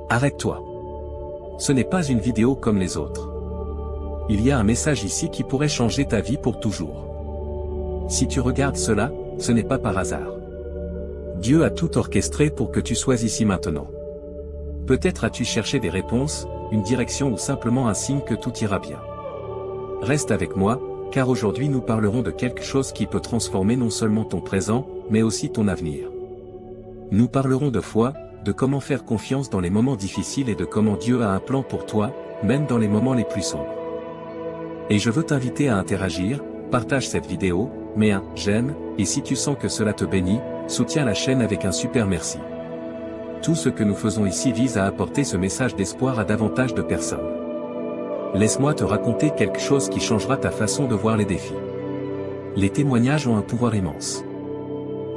Arrête-toi. Ce n'est pas une vidéo comme les autres. Il y a un message ici qui pourrait changer ta vie pour toujours. Si tu regardes cela, ce n'est pas par hasard. Dieu a tout orchestré pour que tu sois ici maintenant. Peut-être as-tu cherché des réponses, une direction ou simplement un signe que tout ira bien. Reste avec moi, car aujourd'hui nous parlerons de quelque chose qui peut transformer non seulement ton présent, mais aussi ton avenir. Nous parlerons de foi, de comment faire confiance dans les moments difficiles et de comment Dieu a un plan pour toi, même dans les moments les plus sombres. Et je veux t'inviter à interagir, partage cette vidéo, mets un j'aime, et si tu sens que cela te bénit, soutiens la chaîne avec un super merci. Tout ce que nous faisons ici vise à apporter ce message d'espoir à davantage de personnes. Laisse-moi te raconter quelque chose qui changera ta façon de voir les défis. Les témoignages ont un pouvoir immense.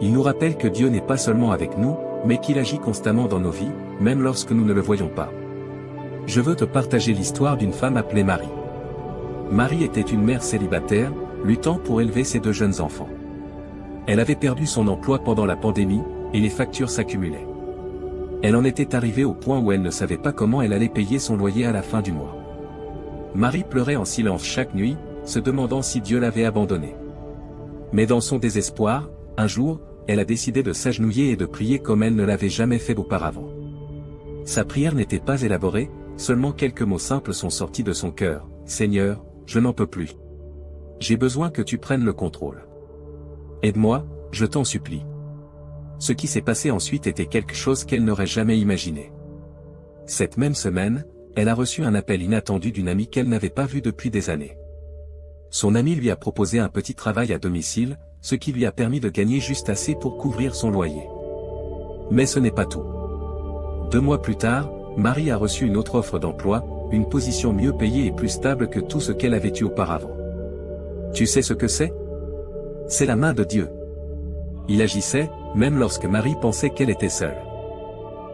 Ils nous rappellent que Dieu n'est pas seulement avec nous, mais qu'il agit constamment dans nos vies, même lorsque nous ne le voyons pas. Je veux te partager l'histoire d'une femme appelée Marie. Marie était une mère célibataire, luttant pour élever ses 2 jeunes enfants. Elle avait perdu son emploi pendant la pandémie, et les factures s'accumulaient. Elle en était arrivée au point où elle ne savait pas comment elle allait payer son loyer à la fin du mois. Marie pleurait en silence chaque nuit, se demandant si Dieu l'avait abandonnée. Mais dans son désespoir, un jour, elle a décidé de s'agenouiller et de prier comme elle ne l'avait jamais fait auparavant. Sa prière n'était pas élaborée, seulement quelques mots simples sont sortis de son cœur. « Seigneur, je n'en peux plus. J'ai besoin que tu prennes le contrôle. Aide-moi, je t'en supplie. » Ce qui s'est passé ensuite était quelque chose qu'elle n'aurait jamais imaginé. Cette même semaine, elle a reçu un appel inattendu d'une amie qu'elle n'avait pas vue depuis des années. Son amie lui a proposé un petit travail à domicile, ce qui lui a permis de gagner juste assez pour couvrir son loyer. Mais ce n'est pas tout. 2 mois plus tard, Marie a reçu une autre offre d'emploi, une position mieux payée et plus stable que tout ce qu'elle avait eu auparavant. Tu sais ce que c'est? C'est la main de Dieu. Il agissait, même lorsque Marie pensait qu'elle était seule.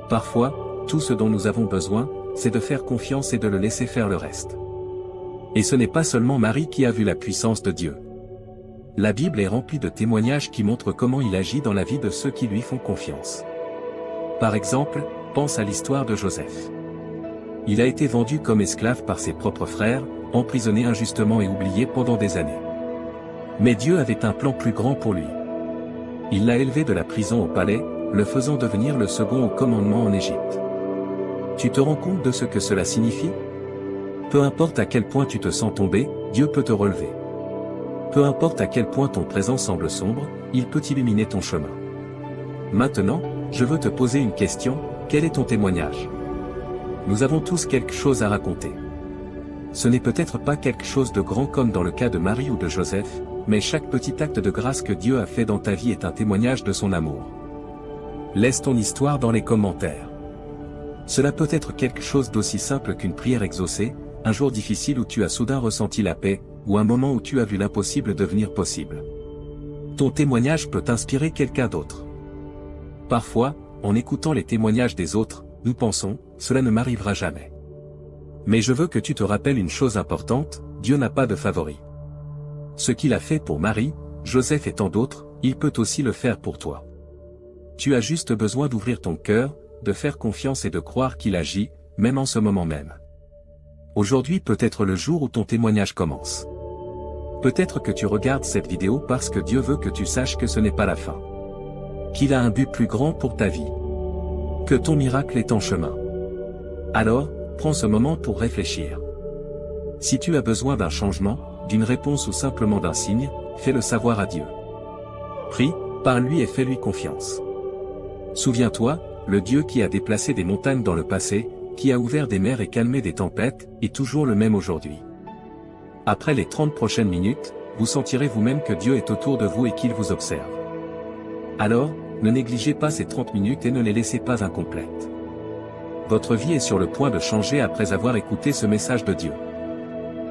Parfois, tout ce dont nous avons besoin, c'est de faire confiance et de le laisser faire le reste. Et ce n'est pas seulement Marie qui a vu la puissance de Dieu. La Bible est remplie de témoignages qui montrent comment il agit dans la vie de ceux qui lui font confiance. Par exemple, pense à l'histoire de Joseph. Il a été vendu comme esclave par ses propres frères, emprisonné injustement et oublié pendant des années. Mais Dieu avait un plan plus grand pour lui. Il l'a élevé de la prison au palais, le faisant devenir le second au commandement en Égypte. Tu te rends compte de ce que cela signifie? Peu importe à quel point tu te sens tomber, Dieu peut te relever. Peu importe à quel point ton présent semble sombre, il peut illuminer ton chemin. Maintenant, je veux te poser une question, quel est ton témoignage? Nous avons tous quelque chose à raconter. Ce n'est peut-être pas quelque chose de grand comme dans le cas de Marie ou de Joseph, mais chaque petit acte de grâce que Dieu a fait dans ta vie est un témoignage de son amour. Laisse ton histoire dans les commentaires. Cela peut être quelque chose d'aussi simple qu'une prière exaucée, un jour difficile où tu as soudain ressenti la paix, ou un moment où tu as vu l'impossible devenir possible. Ton témoignage peut inspirer quelqu'un d'autre. Parfois, en écoutant les témoignages des autres, nous pensons, cela ne m'arrivera jamais. Mais je veux que tu te rappelles une chose importante, Dieu n'a pas de favoris. Ce qu'il a fait pour Marie, Joseph et tant d'autres, il peut aussi le faire pour toi. Tu as juste besoin d'ouvrir ton cœur, de faire confiance et de croire qu'il agit, même en ce moment même. Aujourd'hui peut être le jour où ton témoignage commence. Peut-être que tu regardes cette vidéo parce que Dieu veut que tu saches que ce n'est pas la fin. Qu'il a un but plus grand pour ta vie. Que ton miracle est en chemin. Alors, prends ce moment pour réfléchir. Si tu as besoin d'un changement, d'une réponse ou simplement d'un signe, fais-le savoir à Dieu. Prie, parle-lui et fais-lui confiance. Souviens-toi, le Dieu qui a déplacé des montagnes dans le passé, qui a ouvert des mers et calmé des tempêtes, est toujours le même aujourd'hui. Après les 30 prochaines minutes, vous sentirez vous-même que Dieu est autour de vous et qu'il vous observe. Alors, ne négligez pas ces 30 minutes et ne les laissez pas incomplètes. Votre vie est sur le point de changer après avoir écouté ce message de Dieu.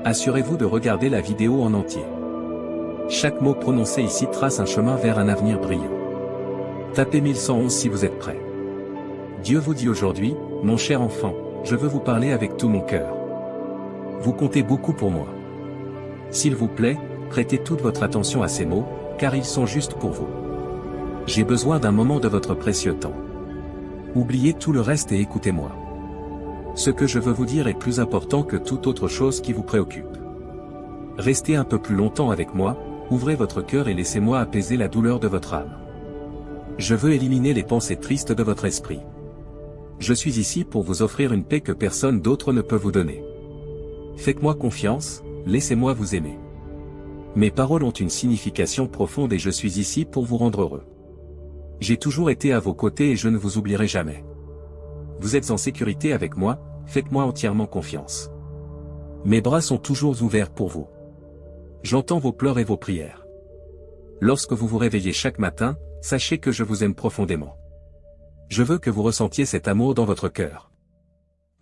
Assurez-vous de regarder la vidéo en entier. Chaque mot prononcé ici trace un chemin vers un avenir brillant. Tapez 1111 si vous êtes prêt. Dieu vous dit aujourd'hui, mon cher enfant, je veux vous parler avec tout mon cœur. Vous comptez beaucoup pour moi. S'il vous plaît, prêtez toute votre attention à ces mots, car ils sont justes pour vous. J'ai besoin d'un moment de votre précieux temps. Oubliez tout le reste et écoutez-moi. Ce que je veux vous dire est plus important que toute autre chose qui vous préoccupe. Restez un peu plus longtemps avec moi, ouvrez votre cœur et laissez-moi apaiser la douleur de votre âme. Je veux éliminer les pensées tristes de votre esprit. Je suis ici pour vous offrir une paix que personne d'autre ne peut vous donner. Faites-moi confiance, laissez-moi vous aimer. Mes paroles ont une signification profonde et je suis ici pour vous rendre heureux. J'ai toujours été à vos côtés et je ne vous oublierai jamais. Vous êtes en sécurité avec moi, faites-moi entièrement confiance. Mes bras sont toujours ouverts pour vous. J'entends vos pleurs et vos prières. Lorsque vous vous réveillez chaque matin, sachez que je vous aime profondément. Je veux que vous ressentiez cet amour dans votre cœur.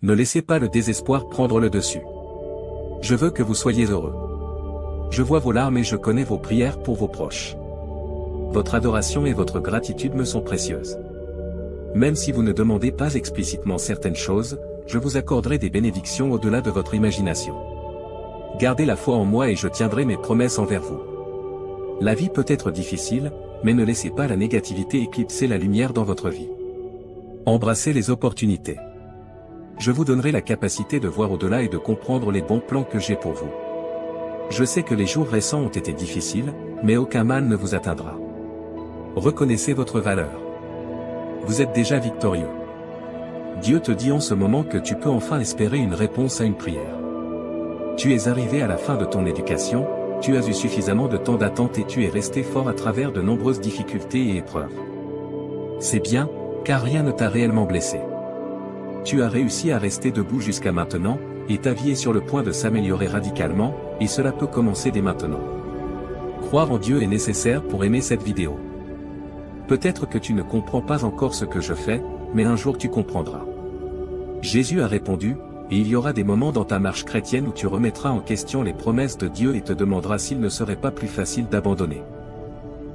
Ne laissez pas le désespoir prendre le dessus. Je veux que vous soyez heureux. Je vois vos larmes et je connais vos prières pour vos proches. Votre adoration et votre gratitude me sont précieuses. Même si vous ne demandez pas explicitement certaines choses, je vous accorderai des bénédictions au-delà de votre imagination. Gardez la foi en moi et je tiendrai mes promesses envers vous. La vie peut être difficile, mais ne laissez pas la négativité éclipser la lumière dans votre vie. Embrassez les opportunités. Je vous donnerai la capacité de voir au-delà et de comprendre les bons plans que j'ai pour vous. Je sais que les jours récents ont été difficiles, mais aucun mal ne vous atteindra. Reconnaissez votre valeur. Vous êtes déjà victorieux. Dieu te dit en ce moment que tu peux enfin espérer une réponse à une prière. Tu es arrivé à la fin de ton éducation, tu as eu suffisamment de temps d'attente et tu es resté fort à travers de nombreuses difficultés et épreuves. C'est bien, car rien ne t'a réellement blessé. Tu as réussi à rester debout jusqu'à maintenant, et ta vie est sur le point de s'améliorer radicalement, et cela peut commencer dès maintenant. Croire en Dieu est nécessaire pour aimer cette vidéo. Peut-être que tu ne comprends pas encore ce que je fais, mais un jour tu comprendras. Jésus a répondu, et il y aura des moments dans ta marche chrétienne où tu remettras en question les promesses de Dieu et te demanderas s'il ne serait pas plus facile d'abandonner.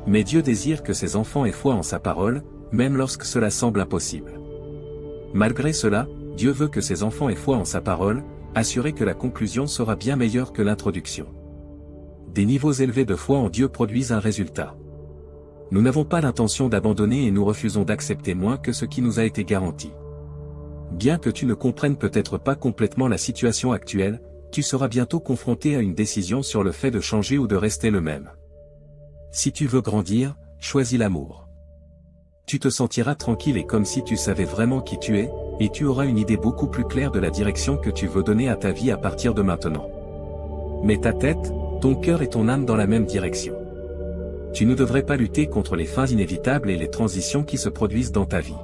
Mais Dieu désire que ses enfants aient foi en sa parole, même lorsque cela semble impossible. Malgré cela, Dieu veut que ses enfants aient foi en sa parole, assuré que la conclusion sera bien meilleure que l'introduction. Des niveaux élevés de foi en Dieu produisent un résultat. Nous n'avons pas l'intention d'abandonner et nous refusons d'accepter moins que ce qui nous a été garanti. Bien que tu ne comprennes peut-être pas complètement la situation actuelle, tu seras bientôt confronté à une décision sur le fait de changer ou de rester le même. Si tu veux grandir, choisis l'amour. Tu te sentiras tranquille et comme si tu savais vraiment qui tu es, et tu auras une idée beaucoup plus claire de la direction que tu veux donner à ta vie à partir de maintenant. Mets ta tête, ton cœur et ton âme dans la même direction. Tu ne devrais pas lutter contre les fins inévitables et les transitions qui se produisent dans ta vie.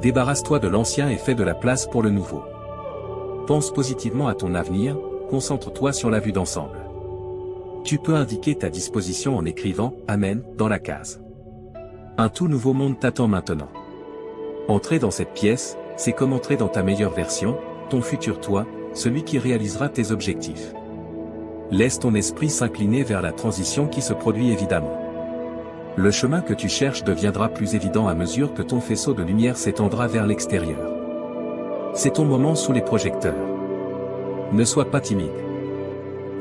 Débarrasse-toi de l'ancien et fais de la place pour le nouveau. Pense positivement à ton avenir, concentre-toi sur la vue d'ensemble. Tu peux indiquer ta disposition en écrivant « Amen » dans la case. Un tout nouveau monde t'attend maintenant. Entrer dans cette pièce, c'est comme entrer dans ta meilleure version, ton futur toi, celui qui réalisera tes objectifs. Laisse ton esprit s'incliner vers la transition qui se produit évidemment. Le chemin que tu cherches deviendra plus évident à mesure que ton faisceau de lumière s'étendra vers l'extérieur. C'est ton moment sous les projecteurs. Ne sois pas timide.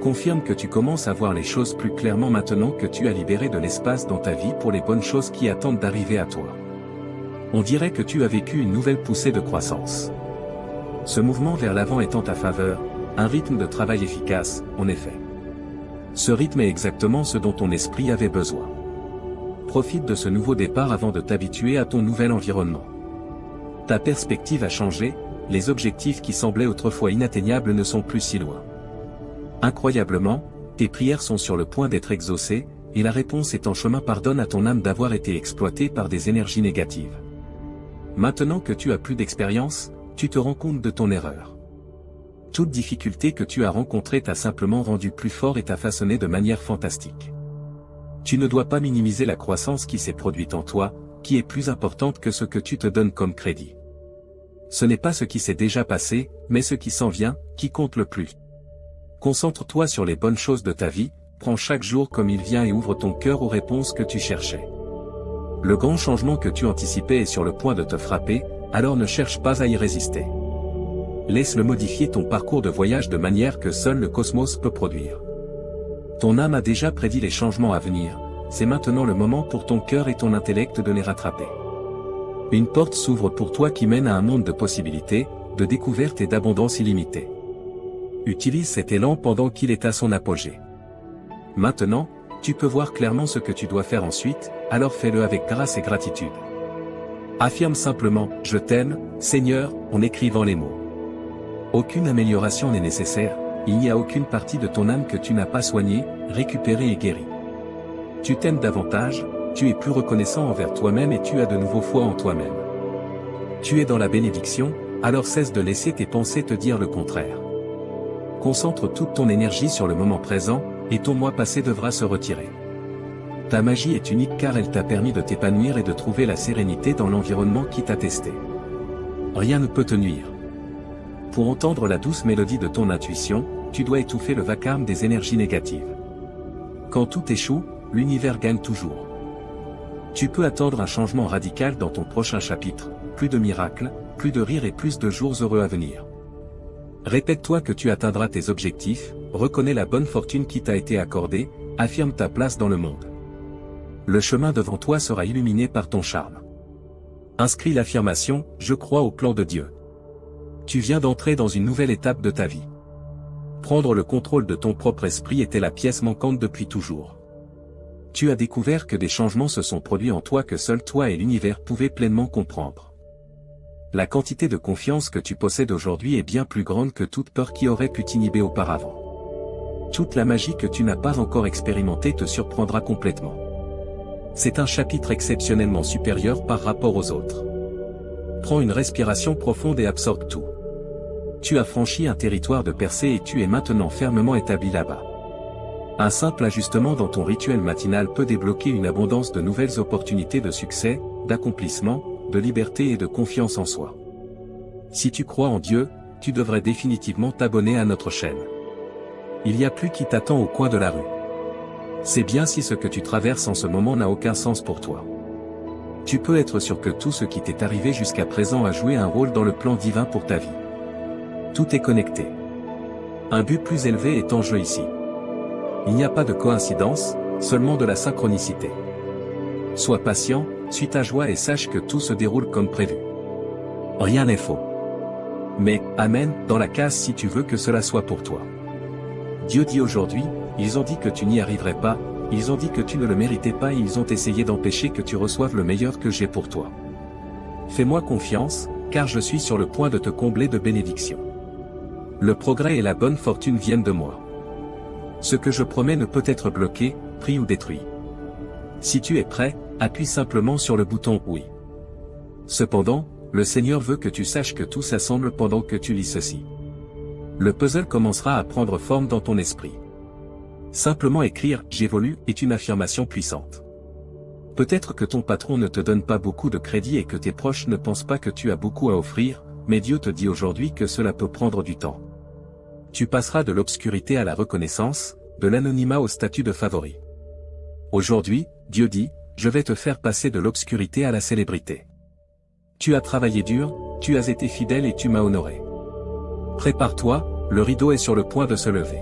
Confirme que tu commences à voir les choses plus clairement maintenant que tu as libéré de l'espace dans ta vie pour les bonnes choses qui attendent d'arriver à toi. On dirait que tu as vécu une nouvelle poussée de croissance. Ce mouvement vers l'avant est en ta faveur, un rythme de travail efficace, en effet. Ce rythme est exactement ce dont ton esprit avait besoin. Profite de ce nouveau départ avant de t'habituer à ton nouvel environnement. Ta perspective a changé, les objectifs qui semblaient autrefois inatteignables ne sont plus si loin. Incroyablement, tes prières sont sur le point d'être exaucées, et la réponse est en chemin. Pardonne à ton âme d'avoir été exploitée par des énergies négatives. Maintenant que tu as plus d'expérience, tu te rends compte de ton erreur. Toute difficulté que tu as rencontrée t'a simplement rendu plus fort et t'a façonné de manière fantastique. Tu ne dois pas minimiser la croissance qui s'est produite en toi, qui est plus importante que ce que tu te donnes comme crédit. Ce n'est pas ce qui s'est déjà passé, mais ce qui s'en vient, qui compte le plus. Concentre-toi sur les bonnes choses de ta vie, prends chaque jour comme il vient et ouvre ton cœur aux réponses que tu cherchais. Le grand changement que tu anticipais est sur le point de te frapper, alors ne cherche pas à y résister. Laisse-le modifier ton parcours de voyage de manière que seul le cosmos peut produire. Ton âme a déjà prédit les changements à venir, c'est maintenant le moment pour ton cœur et ton intellect de les rattraper. Une porte s'ouvre pour toi qui mène à un monde de possibilités, de découverte et d'abondance illimitée. Utilise cet élan pendant qu'il est à son apogée. Maintenant, tu peux voir clairement ce que tu dois faire ensuite, alors fais-le avec grâce et gratitude. Affirme simplement « Je t'aime, Seigneur » en écrivant les mots. Aucune amélioration n'est nécessaire, il n'y a aucune partie de ton âme que tu n'as pas soignée, récupérée et guérie. Tu t'aimes davantage, tu es plus reconnaissant envers toi-même et tu as de nouveau foi en toi-même. Tu es dans la bénédiction, alors cesse de laisser tes pensées te dire le contraire. Concentre toute ton énergie sur le moment présent, et ton moi passé devra se retirer. Ta magie est unique car elle t'a permis de t'épanouir et de trouver la sérénité dans l'environnement qui t'a testé. Rien ne peut te nuire. Pour entendre la douce mélodie de ton intuition, tu dois étouffer le vacarme des énergies négatives. Quand tout échoue, l'univers gagne toujours. Tu peux attendre un changement radical dans ton prochain chapitre, plus de miracles, plus de rires et plus de jours heureux à venir. Répète-toi que tu atteindras tes objectifs, reconnais la bonne fortune qui t'a été accordée, affirme ta place dans le monde. Le chemin devant toi sera illuminé par ton charme. Inscris l'affirmation « Je crois au plan de Dieu ». Tu viens d'entrer dans une nouvelle étape de ta vie. Prendre le contrôle de ton propre esprit était la pièce manquante depuis toujours. Tu as découvert que des changements se sont produits en toi que seul toi et l'univers pouvaient pleinement comprendre. La quantité de confiance que tu possèdes aujourd'hui est bien plus grande que toute peur qui aurait pu t'inhiber auparavant. Toute la magie que tu n'as pas encore expérimentée te surprendra complètement. C'est un chapitre exceptionnellement supérieur par rapport aux autres. Prends une respiration profonde et absorbe tout. Tu as franchi un territoire de percée et tu es maintenant fermement établi là-bas. Un simple ajustement dans ton rituel matinal peut débloquer une abondance de nouvelles opportunités de succès, d'accomplissement, de liberté et de confiance en soi. Si tu crois en Dieu, tu devrais définitivement t'abonner à notre chaîne. Il y a plus qui t'attend au coin de la rue. C'est bien si ce que tu traverses en ce moment n'a aucun sens pour toi. Tu peux être sûr que tout ce qui t'est arrivé jusqu'à présent a joué un rôle dans le plan divin pour ta vie. Tout est connecté. Un but plus élevé est en jeu ici. Il n'y a pas de coïncidence, seulement de la synchronicité. Sois patient, suis ta joie et sache que tout se déroule comme prévu. Rien n'est faux. Mais, Amen, dans la case si tu veux que cela soit pour toi. Dieu dit aujourd'hui, ils ont dit que tu n'y arriverais pas, ils ont dit que tu ne le méritais pas et ils ont essayé d'empêcher que tu reçoives le meilleur que j'ai pour toi. Fais-moi confiance, car je suis sur le point de te combler de bénédictions. Le progrès et la bonne fortune viennent de moi. Ce que je promets ne peut être bloqué, pris ou détruit. Si tu es prêt, appuie simplement sur le bouton « Oui ». Cependant, le Seigneur veut que tu saches que tout s'assemble pendant que tu lis ceci. Le puzzle commencera à prendre forme dans ton esprit. Simplement écrire « J'évolue » est une affirmation puissante. Peut-être que ton patron ne te donne pas beaucoup de crédit et que tes proches ne pensent pas que tu as beaucoup à offrir, mais Dieu te dit aujourd'hui que cela peut prendre du temps. Tu passeras de l'obscurité à la reconnaissance, de l'anonymat au statut de favori. Aujourd'hui, Dieu dit, je vais te faire passer de l'obscurité à la célébrité. Tu as travaillé dur, tu as été fidèle et tu m'as honoré. Prépare-toi, le rideau est sur le point de se lever.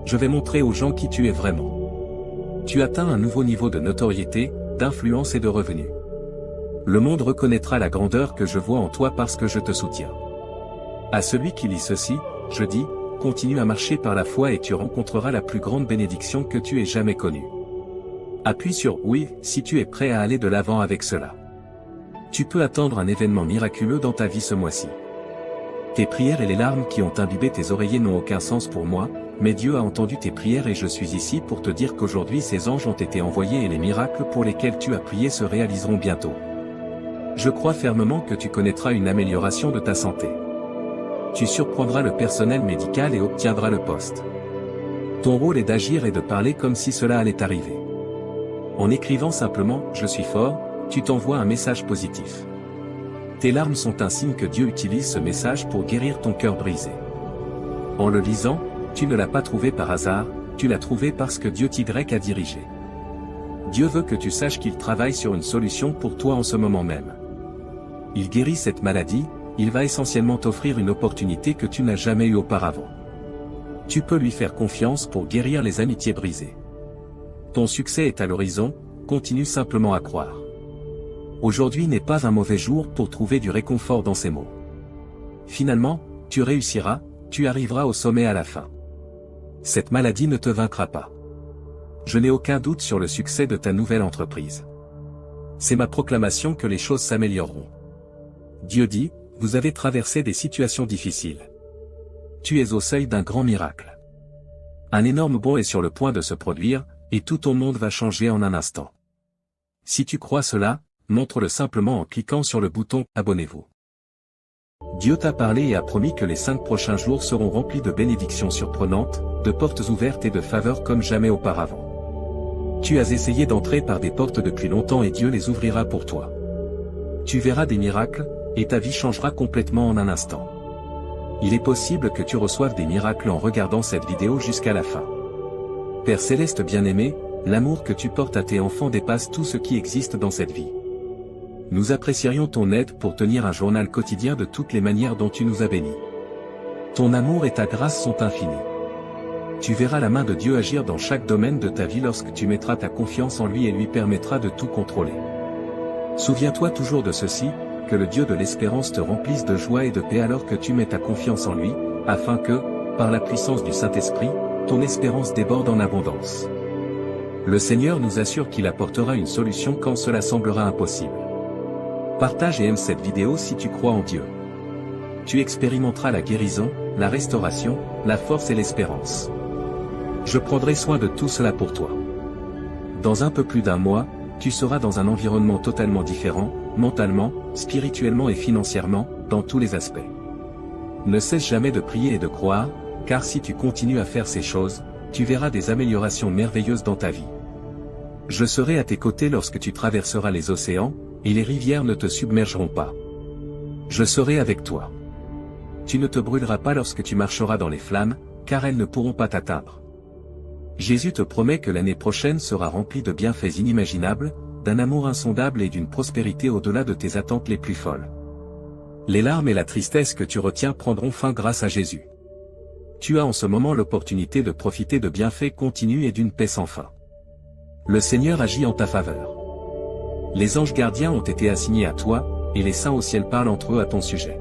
Je vais montrer aux gens qui tu es vraiment. Tu atteins un nouveau niveau de notoriété, d'influence et de revenus. Le monde reconnaîtra la grandeur que je vois en toi parce que je te soutiens. À celui qui lit ceci, je dis, continue à marcher par la foi et tu rencontreras la plus grande bénédiction que tu aies jamais connue. Appuie sur « Oui » si tu es prêt à aller de l'avant avec cela. Tu peux attendre un événement miraculeux dans ta vie ce mois-ci. Tes prières et les larmes qui ont imbibé tes oreillers n'ont aucun sens pour moi, mais Dieu a entendu tes prières et je suis ici pour te dire qu'aujourd'hui ces anges ont été envoyés et les miracles pour lesquels tu as prié se réaliseront bientôt. Je crois fermement que tu connaîtras une amélioration de ta santé. Tu surprendras le personnel médical et obtiendras le poste. Ton rôle est d'agir et de parler comme si cela allait arriver. En écrivant simplement « Je suis fort », tu t'envoies un message positif. Tes larmes sont un signe que Dieu utilise ce message pour guérir ton cœur brisé. En le lisant, tu ne l'as pas trouvé par hasard, tu l'as trouvé parce que Dieu t'y a dirigé. Dieu veut que tu saches qu'il travaille sur une solution pour toi en ce moment même. Il guérit cette maladie, il va essentiellement t'offrir une opportunité que tu n'as jamais eue auparavant. Tu peux lui faire confiance pour guérir les amitiés brisées. Ton succès est à l'horizon, continue simplement à croire. Aujourd'hui n'est pas un mauvais jour pour trouver du réconfort dans ces mots. Finalement, tu réussiras, tu arriveras au sommet à la fin. Cette maladie ne te vaincra pas. Je n'ai aucun doute sur le succès de ta nouvelle entreprise. C'est ma proclamation que les choses s'amélioreront. Dieu dit, vous avez traversé des situations difficiles. Tu es au seuil d'un grand miracle. Un énorme bond est sur le point de se produire, et tout ton monde va changer en un instant. Si tu crois cela, montre-le simplement en cliquant sur le bouton « Abonnez-vous ». Dieu t'a parlé et a promis que les 5 prochains jours seront remplis de bénédictions surprenantes, de portes ouvertes et de faveurs comme jamais auparavant. Tu as essayé d'entrer par des portes depuis longtemps et Dieu les ouvrira pour toi. Tu verras des miracles, et ta vie changera complètement en un instant. Il est possible que tu reçoives des miracles en regardant cette vidéo jusqu'à la fin. Père Céleste bien-aimé, l'amour que tu portes à tes enfants dépasse tout ce qui existe dans cette vie. Nous apprécierions ton aide pour tenir un journal quotidien de toutes les manières dont tu nous as bénis. Ton amour et ta grâce sont infinis. Tu verras la main de Dieu agir dans chaque domaine de ta vie lorsque tu mettras ta confiance en lui et lui permettra de tout contrôler. Souviens-toi toujours de ceci, que le Dieu de l'espérance te remplisse de joie et de paix alors que tu mets ta confiance en lui, afin que, par la puissance du Saint-Esprit, ton espérance déborde en abondance. Le Seigneur nous assure qu'il apportera une solution quand cela semblera impossible. Partage et aime cette vidéo si tu crois en Dieu. Tu expérimenteras la guérison, la restauration, la force et l'espérance. Je prendrai soin de tout cela pour toi. Dans un peu plus d'un mois, tu seras dans un environnement totalement différent, mentalement, spirituellement et financièrement, dans tous les aspects. Ne cesse jamais de prier et de croire, car si tu continues à faire ces choses, tu verras des améliorations merveilleuses dans ta vie. Je serai à tes côtés lorsque tu traverseras les océans, et les rivières ne te submergeront pas. Je serai avec toi. Tu ne te brûleras pas lorsque tu marcheras dans les flammes, car elles ne pourront pas t'atteindre. Jésus te promet que l'année prochaine sera remplie de bienfaits inimaginables, d'un amour insondable et d'une prospérité au-delà de tes attentes les plus folles. Les larmes et la tristesse que tu retiens prendront fin grâce à Jésus. Tu as en ce moment l'opportunité de profiter de bienfaits continus et d'une paix sans fin. Le Seigneur agit en ta faveur. Les anges gardiens ont été assignés à toi, et les saints au ciel parlent entre eux à ton sujet.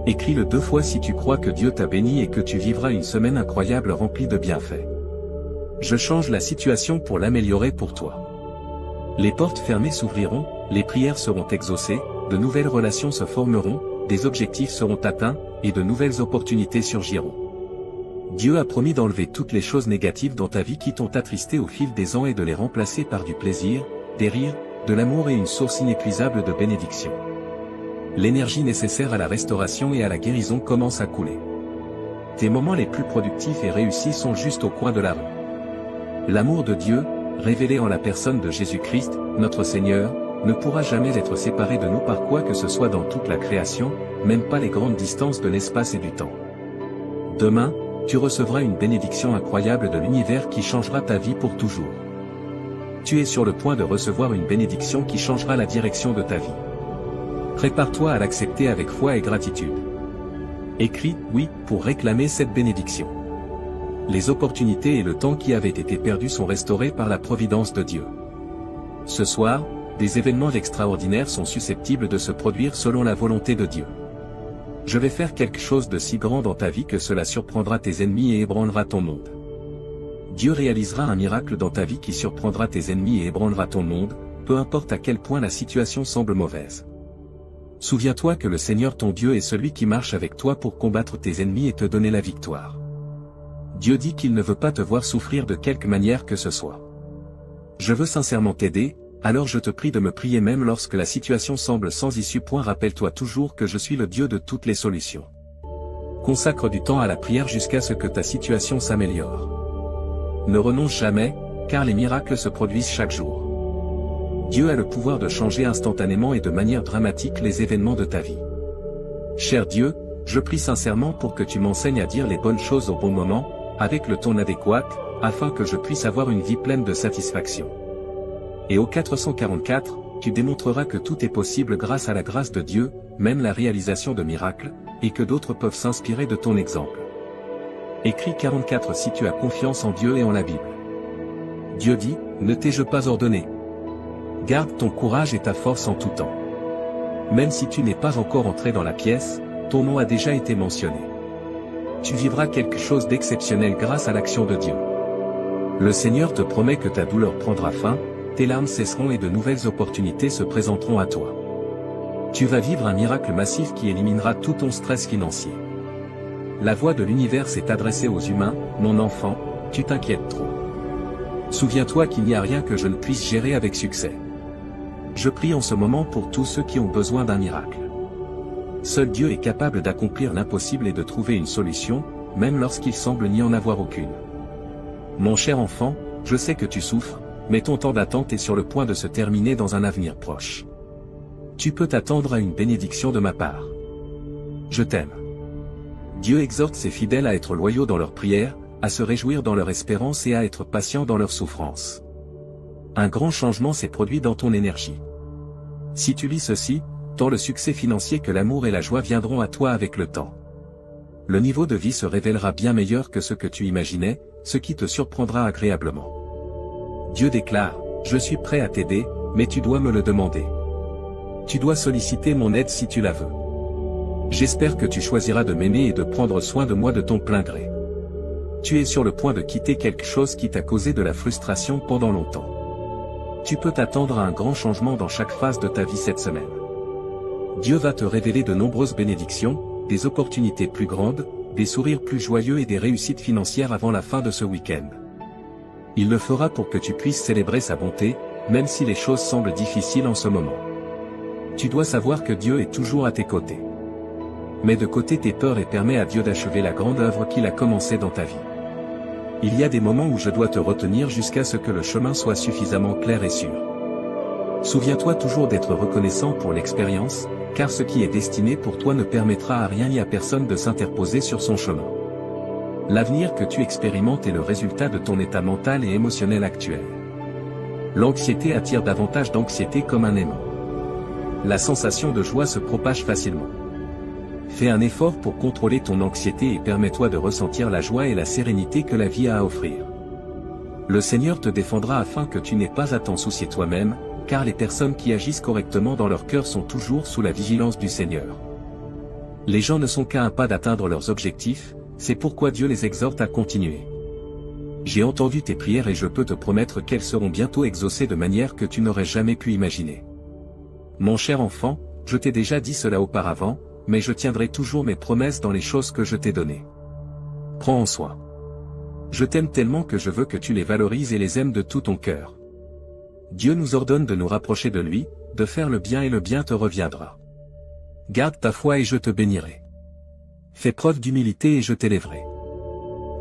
Écris-le 2 fois si tu crois que Dieu t'a béni et que tu vivras une semaine incroyable remplie de bienfaits. Je change la situation pour l'améliorer pour toi. Les portes fermées s'ouvriront, les prières seront exaucées, de nouvelles relations se formeront, des objectifs seront atteints, et de nouvelles opportunités surgiront. Dieu a promis d'enlever toutes les choses négatives dans ta vie qui t'ont attristé au fil des ans et de les remplacer par du plaisir, des rires, de l'amour et une source inépuisable de bénédiction. L'énergie nécessaire à la restauration et à la guérison commence à couler. Tes moments les plus productifs et réussis sont juste au coin de la rue. L'amour de Dieu, révélé en la personne de Jésus-Christ, notre Seigneur, ne pourra jamais être séparé de nous par quoi que ce soit dans toute la création, même pas les grandes distances de l'espace et du temps. Demain, tu recevras une bénédiction incroyable de l'univers qui changera ta vie pour toujours. Tu es sur le point de recevoir une bénédiction qui changera la direction de ta vie. Prépare-toi à l'accepter avec foi et gratitude. Écris « Oui » pour réclamer cette bénédiction. Les opportunités et le temps qui avaient été perdus sont restaurés par la providence de Dieu. Ce soir, des événements extraordinaires sont susceptibles de se produire selon la volonté de Dieu. Je vais faire quelque chose de si grand dans ta vie que cela surprendra tes ennemis et ébranlera ton monde. Dieu réalisera un miracle dans ta vie qui surprendra tes ennemis et ébranlera ton monde, peu importe à quel point la situation semble mauvaise. Souviens-toi que le Seigneur ton Dieu est celui qui marche avec toi pour combattre tes ennemis et te donner la victoire. Dieu dit qu'il ne veut pas te voir souffrir de quelque manière que ce soit. Je veux sincèrement t'aider, alors je te prie de me prier même lorsque la situation semble sans issue. Rappelle-toi toujours que je suis le Dieu de toutes les solutions. Consacre du temps à la prière jusqu'à ce que ta situation s'améliore. Ne renonce jamais, car les miracles se produisent chaque jour. Dieu a le pouvoir de changer instantanément et de manière dramatique les événements de ta vie. Cher Dieu, je prie sincèrement pour que tu m'enseignes à dire les bonnes choses au bon moment, avec le ton adéquat, afin que je puisse avoir une vie pleine de satisfaction. Et au 444, tu démontreras que tout est possible grâce à la grâce de Dieu, même la réalisation de miracles, et que d'autres peuvent s'inspirer de ton exemple. Écris 44 si tu as confiance en Dieu et en la Bible. Dieu dit, ne t'ai-je pas ordonné? Garde ton courage et ta force en tout temps. Même si tu n'es pas encore entré dans la pièce, ton nom a déjà été mentionné. Tu vivras quelque chose d'exceptionnel grâce à l'action de Dieu. Le Seigneur te promet que ta douleur prendra fin, tes larmes cesseront et de nouvelles opportunités se présenteront à toi. Tu vas vivre un miracle massif qui éliminera tout ton stress financier. La voix de l'univers s'est adressée aux humains, mon enfant, tu t'inquiètes trop. Souviens-toi qu'il n'y a rien que je ne puisse gérer avec succès. Je prie en ce moment pour tous ceux qui ont besoin d'un miracle. Seul Dieu est capable d'accomplir l'impossible et de trouver une solution, même lorsqu'il semble n'y en avoir aucune. Mon cher enfant, je sais que tu souffres, mais ton temps d'attente est sur le point de se terminer dans un avenir proche. Tu peux t'attendre à une bénédiction de ma part. Je t'aime. Dieu exhorte ses fidèles à être loyaux dans leurs prières, à se réjouir dans leur espérance et à être patients dans leur souffrance. Un grand changement s'est produit dans ton énergie. Si tu lis ceci, tant le succès financier que l'amour et la joie viendront à toi avec le temps. Le niveau de vie se révélera bien meilleur que ce que tu imaginais, ce qui te surprendra agréablement. Dieu déclare, je suis prêt à t'aider, mais tu dois me le demander. Tu dois solliciter mon aide si tu la veux. J'espère que tu choisiras de m'aimer et de prendre soin de moi de ton plein gré. Tu es sur le point de quitter quelque chose qui t'a causé de la frustration pendant longtemps. Tu peux t'attendre à un grand changement dans chaque phase de ta vie cette semaine. Dieu va te révéler de nombreuses bénédictions, des opportunités plus grandes, des sourires plus joyeux et des réussites financières avant la fin de ce week-end. Il le fera pour que tu puisses célébrer sa bonté, même si les choses semblent difficiles en ce moment. Tu dois savoir que Dieu est toujours à tes côtés. Mets de côté tes peurs et permets à Dieu d'achever la grande œuvre qu'il a commencée dans ta vie. Il y a des moments où je dois te retenir jusqu'à ce que le chemin soit suffisamment clair et sûr. Souviens-toi toujours d'être reconnaissant pour l'expérience, car ce qui est destiné pour toi ne permettra à rien ni à personne de s'interposer sur son chemin. L'avenir que tu expérimentes est le résultat de ton état mental et émotionnel actuel. L'anxiété attire davantage d'anxiété comme un aimant. La sensation de joie se propage facilement. Fais un effort pour contrôler ton anxiété et permets-toi de ressentir la joie et la sérénité que la vie a à offrir. Le Seigneur te défendra afin que tu n'aies pas à t'en soucier toi-même, car les personnes qui agissent correctement dans leur cœur sont toujours sous la vigilance du Seigneur. Les gens ne sont qu'à un pas d'atteindre leurs objectifs, c'est pourquoi Dieu les exhorte à continuer. J'ai entendu tes prières et je peux te promettre qu'elles seront bientôt exaucées de manière que tu n'aurais jamais pu imaginer. Mon cher enfant, je t'ai déjà dit cela auparavant, mais je tiendrai toujours mes promesses dans les choses que je t'ai données. Prends en soin. Je t'aime tellement que je veux que tu les valorises et les aimes de tout ton cœur. Dieu nous ordonne de nous rapprocher de lui, de faire le bien et le bien te reviendra. Garde ta foi et je te bénirai. Fais preuve d'humilité et je t'élèverai.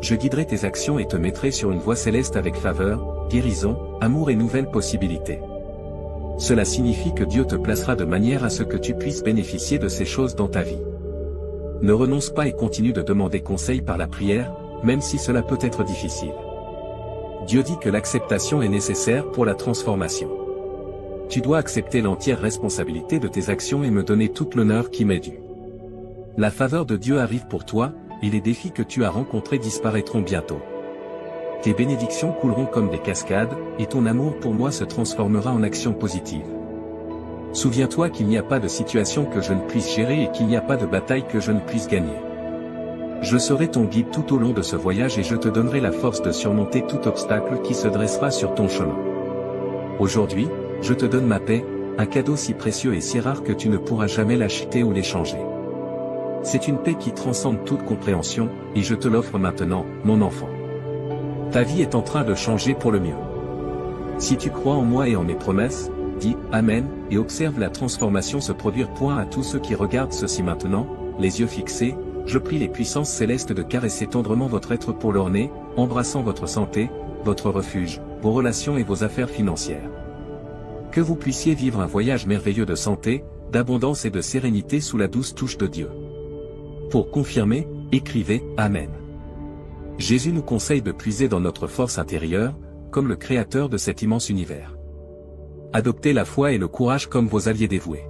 Je guiderai tes actions et te mettrai sur une voie céleste avec faveur, guérison, amour et nouvelles possibilités. Cela signifie que Dieu te placera de manière à ce que tu puisses bénéficier de ces choses dans ta vie. Ne renonce pas et continue de demander conseil par la prière, même si cela peut être difficile. Dieu dit que l'acceptation est nécessaire pour la transformation. Tu dois accepter l'entière responsabilité de tes actions et me donner toute l'honneur qui m'est due. La faveur de Dieu arrive pour toi, et les défis que tu as rencontrés disparaîtront bientôt. Tes bénédictions couleront comme des cascades, et ton amour pour moi se transformera en action positive. Souviens-toi qu'il n'y a pas de situation que je ne puisse gérer et qu'il n'y a pas de bataille que je ne puisse gagner. Je serai ton guide tout au long de ce voyage et je te donnerai la force de surmonter tout obstacle qui se dressera sur ton chemin. Aujourd'hui, je te donne ma paix, un cadeau si précieux et si rare que tu ne pourras jamais l'acheter ou l'échanger. C'est une paix qui transcende toute compréhension, et je te l'offre maintenant, mon enfant. Ta vie est en train de changer pour le mieux. Si tu crois en moi et en mes promesses, dis « Amen » et observe la transformation se produire. À tous ceux qui regardent ceci maintenant, les yeux fixés, je prie les puissances célestes de caresser tendrement votre être pour l'orner, embrassant votre santé, votre refuge, vos relations et vos affaires financières. Que vous puissiez vivre un voyage merveilleux de santé, d'abondance et de sérénité sous la douce touche de Dieu. Pour confirmer, écrivez « Amen ». Jésus nous conseille de puiser dans notre force intérieure, comme le créateur de cet immense univers. Adoptez la foi et le courage comme vos alliés dévoués.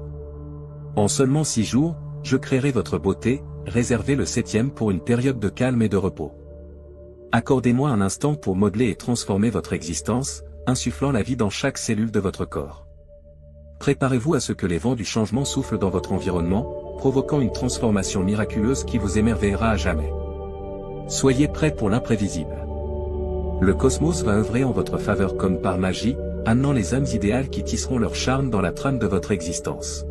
En seulement 6 jours, je créerai votre beauté, réservez le 7e pour une période de calme et de repos. Accordez-moi un instant pour modeler et transformer votre existence, insufflant la vie dans chaque cellule de votre corps. Préparez-vous à ce que les vents du changement soufflent dans votre environnement, provoquant une transformation miraculeuse qui vous émerveillera à jamais. Soyez prêts pour l'imprévisible. Le cosmos va œuvrer en votre faveur comme par magie, amenant les âmes idéales qui tisseront leur charme dans la trame de votre existence.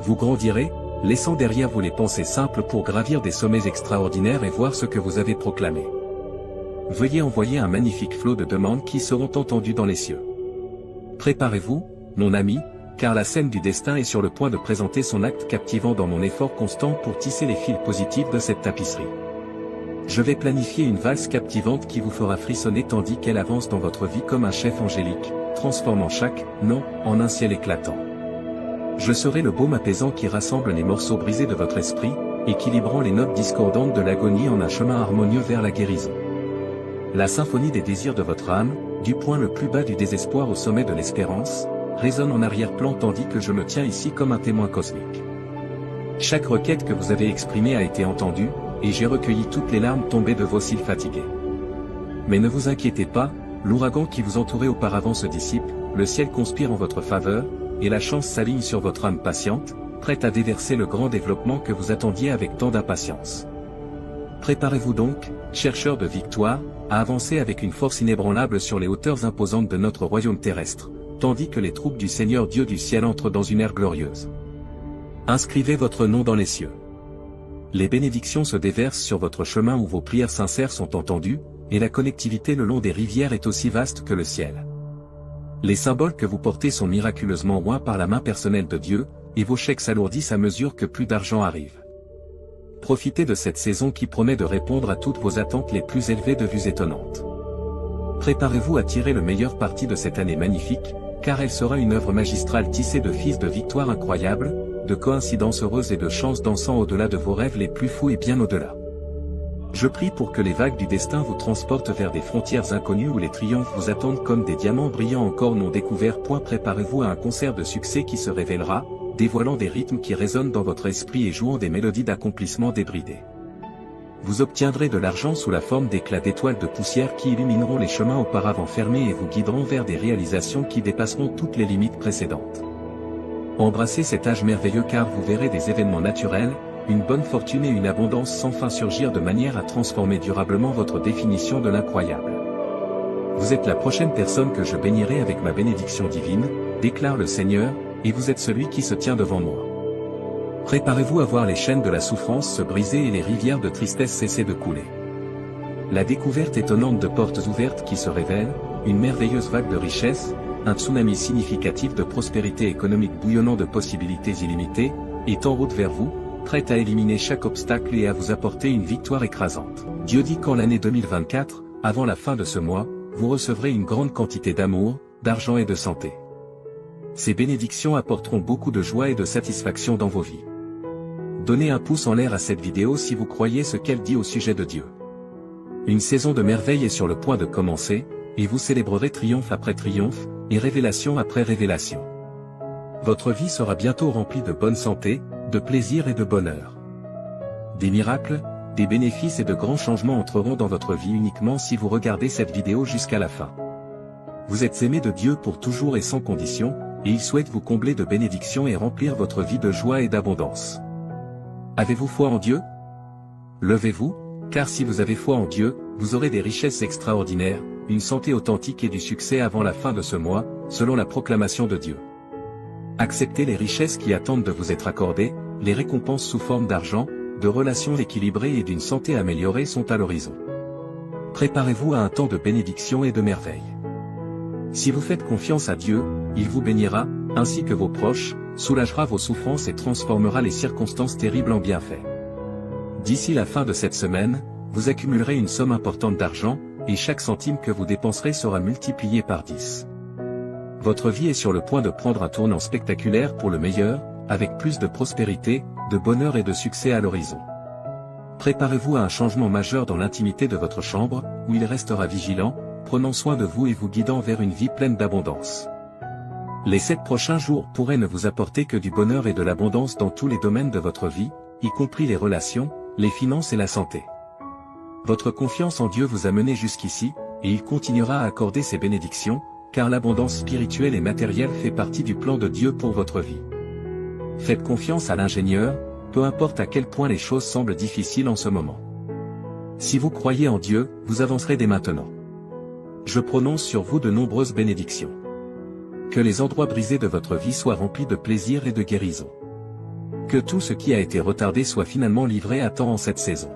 Vous grandirez, laissant derrière vous les pensées simples pour gravir des sommets extraordinaires et voir ce que vous avez proclamé. Veuillez envoyer un magnifique flot de demandes qui seront entendues dans les cieux. Préparez-vous, mon ami, car la scène du destin est sur le point de présenter son acte captivant dans mon effort constant pour tisser les fils positifs de cette tapisserie. Je vais planifier une valse captivante qui vous fera frissonner tandis qu'elle avance dans votre vie comme un chef angélique, transformant chaque « non » en un ciel éclatant. Je serai le baume apaisant qui rassemble les morceaux brisés de votre esprit, équilibrant les notes discordantes de l'agonie en un chemin harmonieux vers la guérison. La symphonie des désirs de votre âme, du point le plus bas du désespoir au sommet de l'espérance, résonne en arrière-plan tandis que je me tiens ici comme un témoin cosmique. Chaque requête que vous avez exprimée a été entendue, et j'ai recueilli toutes les larmes tombées de vos cils fatigués. Mais ne vous inquiétez pas, l'ouragan qui vous entourait auparavant se dissipe, le ciel conspire en votre faveur, et la chance s'aligne sur votre âme patiente, prête à déverser le grand développement que vous attendiez avec tant d'impatience. Préparez-vous donc, chercheurs de victoire, à avancer avec une force inébranlable sur les hauteurs imposantes de notre royaume terrestre, tandis que les troupes du Seigneur Dieu du ciel entrent dans une ère glorieuse. Inscrivez votre nom dans les cieux. Les bénédictions se déversent sur votre chemin où vos prières sincères sont entendues, et la connectivité le long des rivières est aussi vaste que le ciel. Les symboles que vous portez sont miraculeusement oints par la main personnelle de Dieu, et vos chèques s'alourdissent à mesure que plus d'argent arrive. Profitez de cette saison qui promet de répondre à toutes vos attentes les plus élevées de vues étonnantes. Préparez-vous à tirer le meilleur parti de cette année magnifique, car elle sera une œuvre magistrale tissée de fils de victoires incroyables, de coïncidences heureuses et de chances dansant au-delà de vos rêves les plus fous et bien au-delà. Je prie pour que les vagues du destin vous transportent vers des frontières inconnues où les triomphes vous attendent comme des diamants brillants encore non découverts. Préparez-vous à un concert de succès qui se révélera, dévoilant des rythmes qui résonnent dans votre esprit et jouant des mélodies d'accomplissement débridées. Vous obtiendrez de l'argent sous la forme d'éclats d'étoiles de poussière qui illumineront les chemins auparavant fermés et vous guideront vers des réalisations qui dépasseront toutes les limites précédentes. Embrassez cet âge merveilleux car vous verrez des événements naturels, une bonne fortune et une abondance sans fin surgir de manière à transformer durablement votre définition de l'incroyable. Vous êtes la prochaine personne que je bénirai avec ma bénédiction divine, déclare le Seigneur, et vous êtes celui qui se tient devant moi. Préparez-vous à voir les chaînes de la souffrance se briser et les rivières de tristesse cesser de couler. La découverte étonnante de portes ouvertes qui se révèlent, une merveilleuse vague de richesse, un tsunami significatif de prospérité économique bouillonnant de possibilités illimitées, est en route vers vous, prête à éliminer chaque obstacle et à vous apporter une victoire écrasante. Dieu dit qu'en l'année 2024, avant la fin de ce mois, vous recevrez une grande quantité d'amour, d'argent et de santé. Ces bénédictions apporteront beaucoup de joie et de satisfaction dans vos vies. Donnez un pouce en l'air à cette vidéo si vous croyez ce qu'elle dit au sujet de Dieu. Une saison de merveilles est sur le point de commencer, et vous célébrerez triomphe après triomphe, et révélation après révélation. Votre vie sera bientôt remplie de bonne santé, de plaisir et de bonheur. Des miracles, des bénéfices et de grands changements entreront dans votre vie uniquement si vous regardez cette vidéo jusqu'à la fin. Vous êtes aimé de Dieu pour toujours et sans condition, et il souhaite vous combler de bénédictions et remplir votre vie de joie et d'abondance. Avez-vous foi en Dieu? Levez-vous, car si vous avez foi en Dieu, vous aurez des richesses extraordinaires, une santé authentique et du succès avant la fin de ce mois, selon la proclamation de Dieu. Acceptez les richesses qui attendent de vous être accordées, les récompenses sous forme d'argent, de relations équilibrées et d'une santé améliorée sont à l'horizon. Préparez-vous à un temps de bénédiction et de merveille. Si vous faites confiance à Dieu, il vous bénira, ainsi que vos proches, soulagera vos souffrances et transformera les circonstances terribles en bienfaits. D'ici la fin de cette semaine, vous accumulerez une somme importante d'argent, et chaque centime que vous dépenserez sera multiplié par 10. Votre vie est sur le point de prendre un tournant spectaculaire pour le meilleur, avec plus de prospérité, de bonheur et de succès à l'horizon. Préparez-vous à un changement majeur dans l'intimité de votre chambre, où il restera vigilant, prenant soin de vous et vous guidant vers une vie pleine d'abondance. Les 7 prochains jours pourraient ne vous apporter que du bonheur et de l'abondance dans tous les domaines de votre vie, y compris les relations, les finances et la santé. Votre confiance en Dieu vous a mené jusqu'ici, et il continuera à accorder ses bénédictions, car l'abondance spirituelle et matérielle fait partie du plan de Dieu pour votre vie. Faites confiance à l'ingénieur, peu importe à quel point les choses semblent difficiles en ce moment. Si vous croyez en Dieu, vous avancerez dès maintenant. Je prononce sur vous de nombreuses bénédictions. Que les endroits brisés de votre vie soient remplis de plaisir et de guérison. Que tout ce qui a été retardé soit finalement livré à temps en cette saison.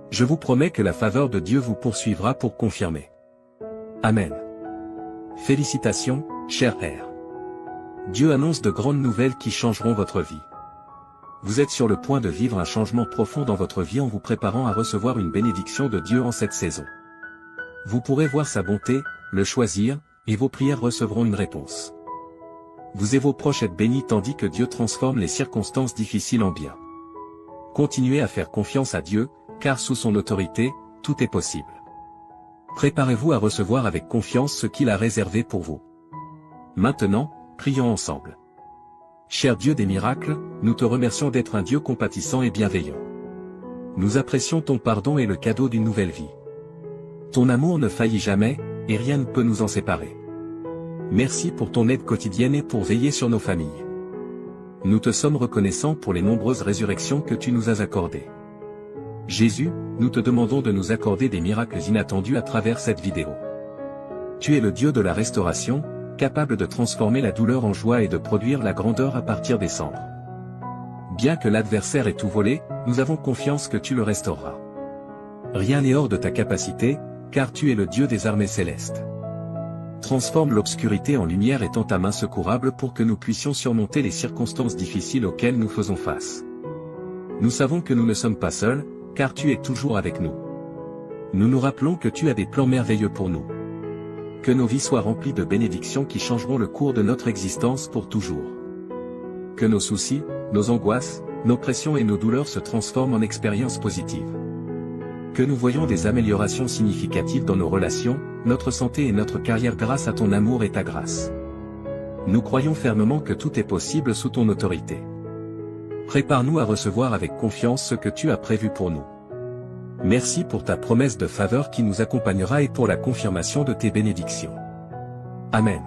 Je vous promets que la faveur de Dieu vous poursuivra pour confirmer. Amen. Félicitations, cher R. Dieu annonce de grandes nouvelles qui changeront votre vie. Vous êtes sur le point de vivre un changement profond dans votre vie en vous préparant à recevoir une bénédiction de Dieu en cette saison. Vous pourrez voir sa bonté, le choisir, et vos prières recevront une réponse. Vous et vos proches êtes bénis tandis que Dieu transforme les circonstances difficiles en bien. Continuez à faire confiance à Dieu, car sous son autorité, tout est possible. Préparez-vous à recevoir avec confiance ce qu'il a réservé pour vous. Maintenant, prions ensemble. Cher Dieu des miracles, nous te remercions d'être un Dieu compatissant et bienveillant. Nous apprécions ton pardon et le cadeau d'une nouvelle vie. Ton amour ne faillit jamais, et rien ne peut nous en séparer. Merci pour ton aide quotidienne et pour veiller sur nos familles. Nous te sommes reconnaissants pour les nombreuses résurrections que tu nous as accordées. Jésus, nous te demandons de nous accorder des miracles inattendus à travers cette vidéo. Tu es le Dieu de la restauration, capable de transformer la douleur en joie et de produire la grandeur à partir des cendres. Bien que l'adversaire ait tout volé, nous avons confiance que tu le restaureras. Rien n'est hors de ta capacité, car tu es le Dieu des armées célestes. Transforme l'obscurité en lumière et tends ta main secourable pour que nous puissions surmonter les circonstances difficiles auxquelles nous faisons face. Nous savons que nous ne sommes pas seuls, car tu es toujours avec nous. Nous nous rappelons que tu as des plans merveilleux pour nous. Que nos vies soient remplies de bénédictions qui changeront le cours de notre existence pour toujours. Que nos soucis, nos angoisses, nos pressions et nos douleurs se transforment en expériences positives. Que nous voyons des améliorations significatives dans nos relations, notre santé et notre carrière grâce à ton amour et ta grâce. Nous croyons fermement que tout est possible sous ton autorité. Prépare-nous à recevoir avec confiance ce que tu as prévu pour nous. Merci pour ta promesse de faveur qui nous accompagnera et pour la confirmation de tes bénédictions. Amen.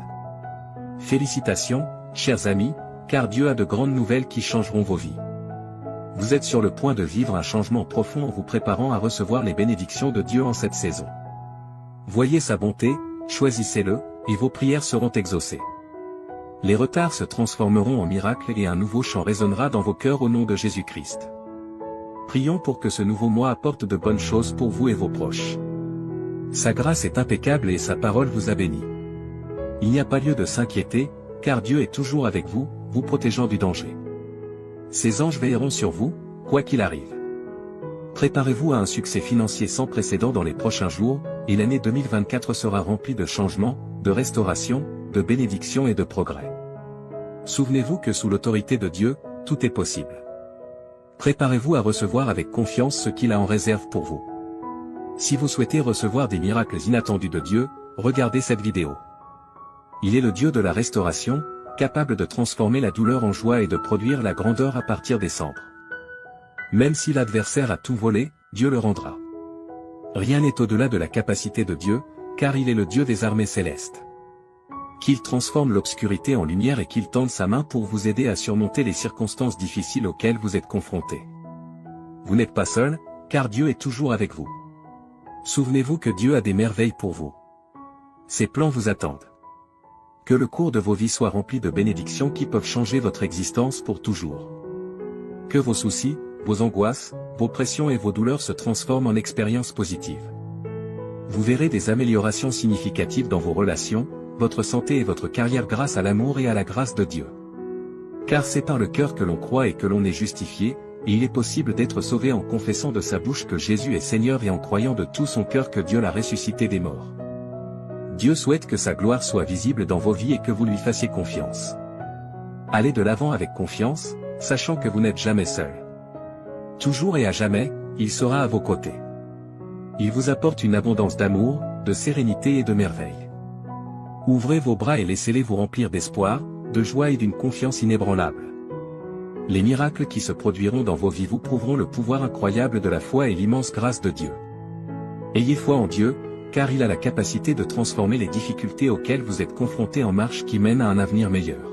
Félicitations, chers amis, car Dieu a de grandes nouvelles qui changeront vos vies. Vous êtes sur le point de vivre un changement profond en vous préparant à recevoir les bénédictions de Dieu en cette saison. Voyez sa bonté, choisissez-le, et vos prières seront exaucées. Les retards se transformeront en miracles et un nouveau chant résonnera dans vos cœurs au nom de Jésus-Christ. Prions pour que ce nouveau mois apporte de bonnes choses pour vous et vos proches. Sa grâce est impeccable et sa parole vous a béni. Il n'y a pas lieu de s'inquiéter, car Dieu est toujours avec vous, vous protégeant du danger. Ses anges veilleront sur vous, quoi qu'il arrive. Préparez-vous à un succès financier sans précédent dans les prochains jours, et l'année 2024 sera remplie de changements, de restauration, de bénédictions et de progrès. Souvenez-vous que sous l'autorité de Dieu, tout est possible. Préparez-vous à recevoir avec confiance ce qu'il a en réserve pour vous. Si vous souhaitez recevoir des miracles inattendus de Dieu, regardez cette vidéo. Il est le Dieu de la restauration, capable de transformer la douleur en joie et de produire la grandeur à partir des cendres. Même si l'adversaire a tout volé, Dieu le rendra. Rien n'est au-delà de la capacité de Dieu, car il est le Dieu des armées célestes. Qu'il transforme l'obscurité en lumière et qu'il tende sa main pour vous aider à surmonter les circonstances difficiles auxquelles vous êtes confrontés. Vous n'êtes pas seul, car Dieu est toujours avec vous. Souvenez-vous que Dieu a des merveilles pour vous. Ses plans vous attendent. Que le cours de vos vies soit rempli de bénédictions qui peuvent changer votre existence pour toujours. Que vos soucis, vos angoisses, vos pressions et vos douleurs se transforment en expériences positives. Vous verrez des améliorations significatives dans vos relations, votre santé et votre carrière grâce à l'amour et à la grâce de Dieu. Car c'est par le cœur que l'on croit et que l'on est justifié, et il est possible d'être sauvé en confessant de sa bouche que Jésus est Seigneur et en croyant de tout son cœur que Dieu l'a ressuscité des morts. Dieu souhaite que sa gloire soit visible dans vos vies et que vous lui fassiez confiance. Allez de l'avant avec confiance, sachant que vous n'êtes jamais seul. Toujours et à jamais, il sera à vos côtés. Il vous apporte une abondance d'amour, de sérénité et de merveille. Ouvrez vos bras et laissez-les vous remplir d'espoir, de joie et d'une confiance inébranlable. Les miracles qui se produiront dans vos vies vous prouveront le pouvoir incroyable de la foi et l'immense grâce de Dieu. Ayez foi en Dieu, car il a la capacité de transformer les difficultés auxquelles vous êtes confrontés en marche qui mènent à un avenir meilleur.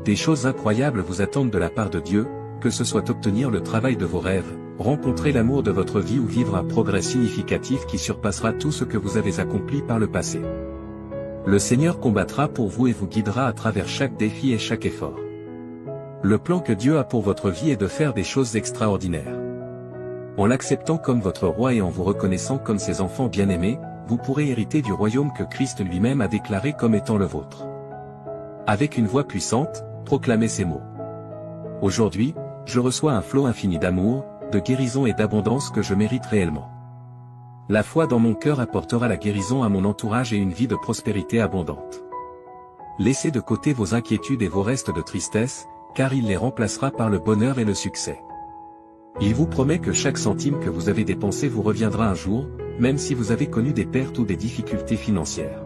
Des choses incroyables vous attendent de la part de Dieu, que ce soit obtenir le travail de vos rêves, rencontrer l'amour de votre vie ou vivre un progrès significatif qui surpassera tout ce que vous avez accompli par le passé. Le Seigneur combattra pour vous et vous guidera à travers chaque défi et chaque effort. Le plan que Dieu a pour votre vie est de faire des choses extraordinaires. En l'acceptant comme votre roi et en vous reconnaissant comme ses enfants bien-aimés, vous pourrez hériter du royaume que Christ lui-même a déclaré comme étant le vôtre. Avec une voix puissante, proclamez ces mots. Aujourd'hui, je reçois un flot infini d'amour, de guérison et d'abondance que je mérite réellement. La foi dans mon cœur apportera la guérison à mon entourage et une vie de prospérité abondante. Laissez de côté vos inquiétudes et vos restes de tristesse, car il les remplacera par le bonheur et le succès. Il vous promet que chaque centime que vous avez dépensé vous reviendra un jour, même si vous avez connu des pertes ou des difficultés financières.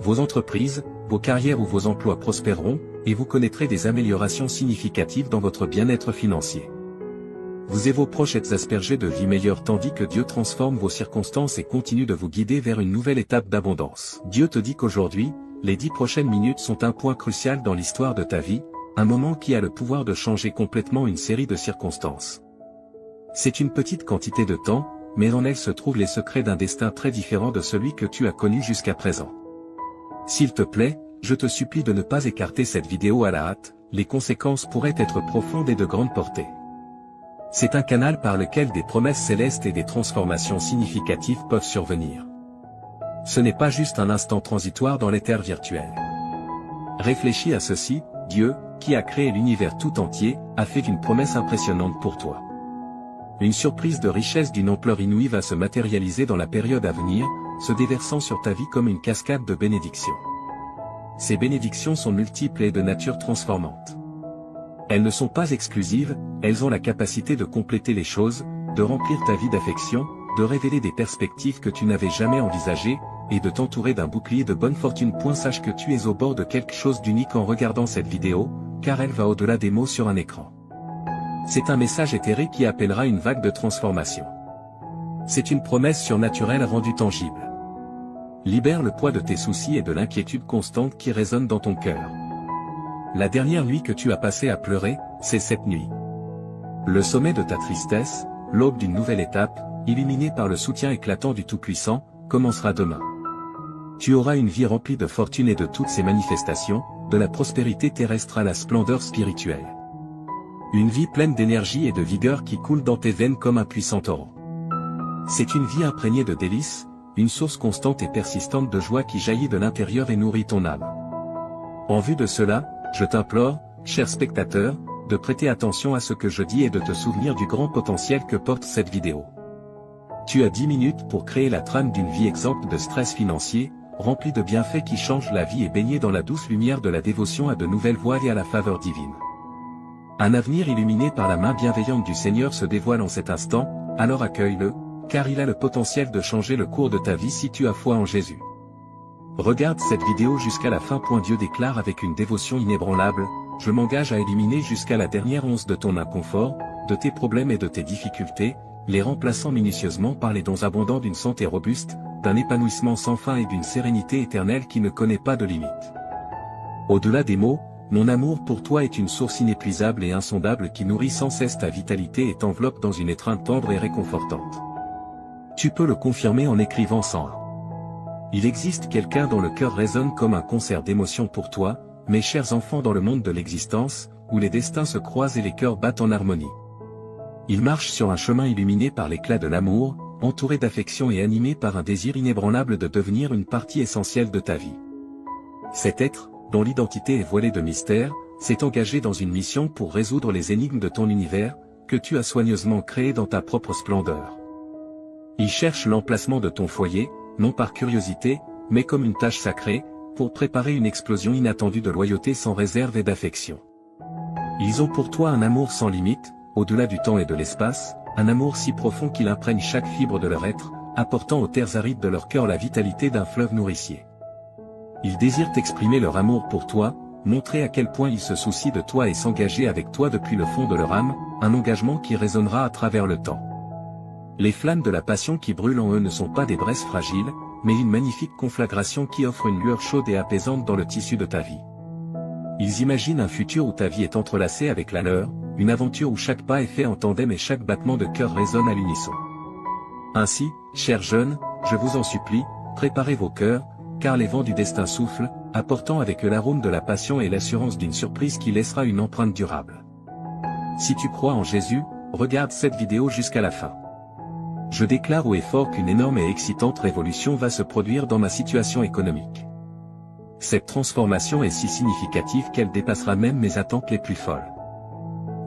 Vos entreprises, vos carrières ou vos emplois prospéreront, et vous connaîtrez des améliorations significatives dans votre bien-être financier. Vous et vos proches êtes aspergés de vie meilleure tandis que Dieu transforme vos circonstances et continue de vous guider vers une nouvelle étape d'abondance. Dieu te dit qu'aujourd'hui, les 10 prochaines minutes sont un point crucial dans l'histoire de ta vie, un moment qui a le pouvoir de changer complètement une série de circonstances. C'est une petite quantité de temps, mais en elle se trouvent les secrets d'un destin très différent de celui que tu as connu jusqu'à présent. S'il te plaît, je te supplie de ne pas écarter cette vidéo à la hâte, les conséquences pourraient être profondes et de grande portée. C'est un canal par lequel des promesses célestes et des transformations significatives peuvent survenir. Ce n'est pas juste un instant transitoire dans l'éther virtuel. Réfléchis à ceci, Dieu, qui a créé l'univers tout entier, a fait une promesse impressionnante pour toi. Une surprise de richesse d'une ampleur inouïe va se matérialiser dans la période à venir, se déversant sur ta vie comme une cascade de bénédictions. Ces bénédictions sont multiples et de nature transformante. Elles ne sont pas exclusives, elles ont la capacité de compléter les choses, de remplir ta vie d'affection, de révéler des perspectives que tu n'avais jamais envisagées, et de t'entourer d'un bouclier de bonne fortune. Sache que tu es au bord de quelque chose d'unique en regardant cette vidéo, car elle va au-delà des mots sur un écran. C'est un message éthéré qui appellera une vague de transformation. C'est une promesse surnaturelle rendue tangible. Libère le poids de tes soucis et de l'inquiétude constante qui résonne dans ton cœur. La dernière nuit que tu as passée à pleurer, c'est cette nuit. Le sommet de ta tristesse, l'aube d'une nouvelle étape, illuminée par le soutien éclatant du Tout-Puissant, commencera demain. Tu auras une vie remplie de fortune et de toutes ses manifestations, de la prospérité terrestre à la splendeur spirituelle. Une vie pleine d'énergie et de vigueur qui coule dans tes veines comme un puissant torrent. C'est une vie imprégnée de délices, une source constante et persistante de joie qui jaillit de l'intérieur et nourrit ton âme. En vue de cela, je t'implore, cher spectateur, de prêter attention à ce que je dis et de te souvenir du grand potentiel que porte cette vidéo. Tu as 10 minutes pour créer la trame d'une vie exempte de stress financier, remplie de bienfaits qui changent la vie et baignée dans la douce lumière de la dévotion à de nouvelles voies et à la faveur divine. Un avenir illuminé par la main bienveillante du Seigneur se dévoile en cet instant, alors accueille-le, car il a le potentiel de changer le cours de ta vie si tu as foi en Jésus. Regarde cette vidéo jusqu'à la fin. Dieu déclare avec une dévotion inébranlable, je m'engage à éliminer jusqu'à la dernière once de ton inconfort, de tes problèmes et de tes difficultés, les remplaçant minutieusement par les dons abondants d'une santé robuste, d'un épanouissement sans fin et d'une sérénité éternelle qui ne connaît pas de limite. Au-delà des mots, mon amour pour toi est une source inépuisable et insondable qui nourrit sans cesse ta vitalité et t'enveloppe dans une étreinte tendre et réconfortante. Tu peux le confirmer en écrivant 101. Il existe quelqu'un dont le cœur résonne comme un concert d'émotions pour toi, mes chers enfants, dans le monde de l'existence, où les destins se croisent et les cœurs battent en harmonie. Il marche sur un chemin illuminé par l'éclat de l'amour, entouré d'affection et animé par un désir inébranlable de devenir une partie essentielle de ta vie. Cet être, dont l'identité est voilée de mystère, s'est engagé dans une mission pour résoudre les énigmes de ton univers, que tu as soigneusement créé dans ta propre splendeur. Il cherche l'emplacement de ton foyer, non par curiosité, mais comme une tâche sacrée, pour préparer une explosion inattendue de loyauté sans réserve et d'affection. Ils ont pour toi un amour sans limite, au-delà du temps et de l'espace, un amour si profond qu'il imprègne chaque fibre de leur être, apportant aux terres arides de leur cœur la vitalité d'un fleuve nourricier. Ils désirent exprimer leur amour pour toi, montrer à quel point ils se soucient de toi et s'engager avec toi depuis le fond de leur âme, un engagement qui résonnera à travers le temps. Les flammes de la passion qui brûlent en eux ne sont pas des braises fragiles, mais une magnifique conflagration qui offre une lueur chaude et apaisante dans le tissu de ta vie. Ils imaginent un futur où ta vie est entrelacée avec la leur, une aventure où chaque pas est fait en tandem et chaque battement de cœur résonne à l'unisson. Ainsi, chers jeunes, je vous en supplie, préparez vos cœurs, car les vents du destin soufflent, apportant avec eux l'arôme de la passion et l'assurance d'une surprise qui laissera une empreinte durable. Si tu crois en Jésus, regarde cette vidéo jusqu'à la fin. Je déclare haut et fort qu'une énorme et excitante révolution va se produire dans ma situation économique. Cette transformation est si significative qu'elle dépassera même mes attentes les plus folles.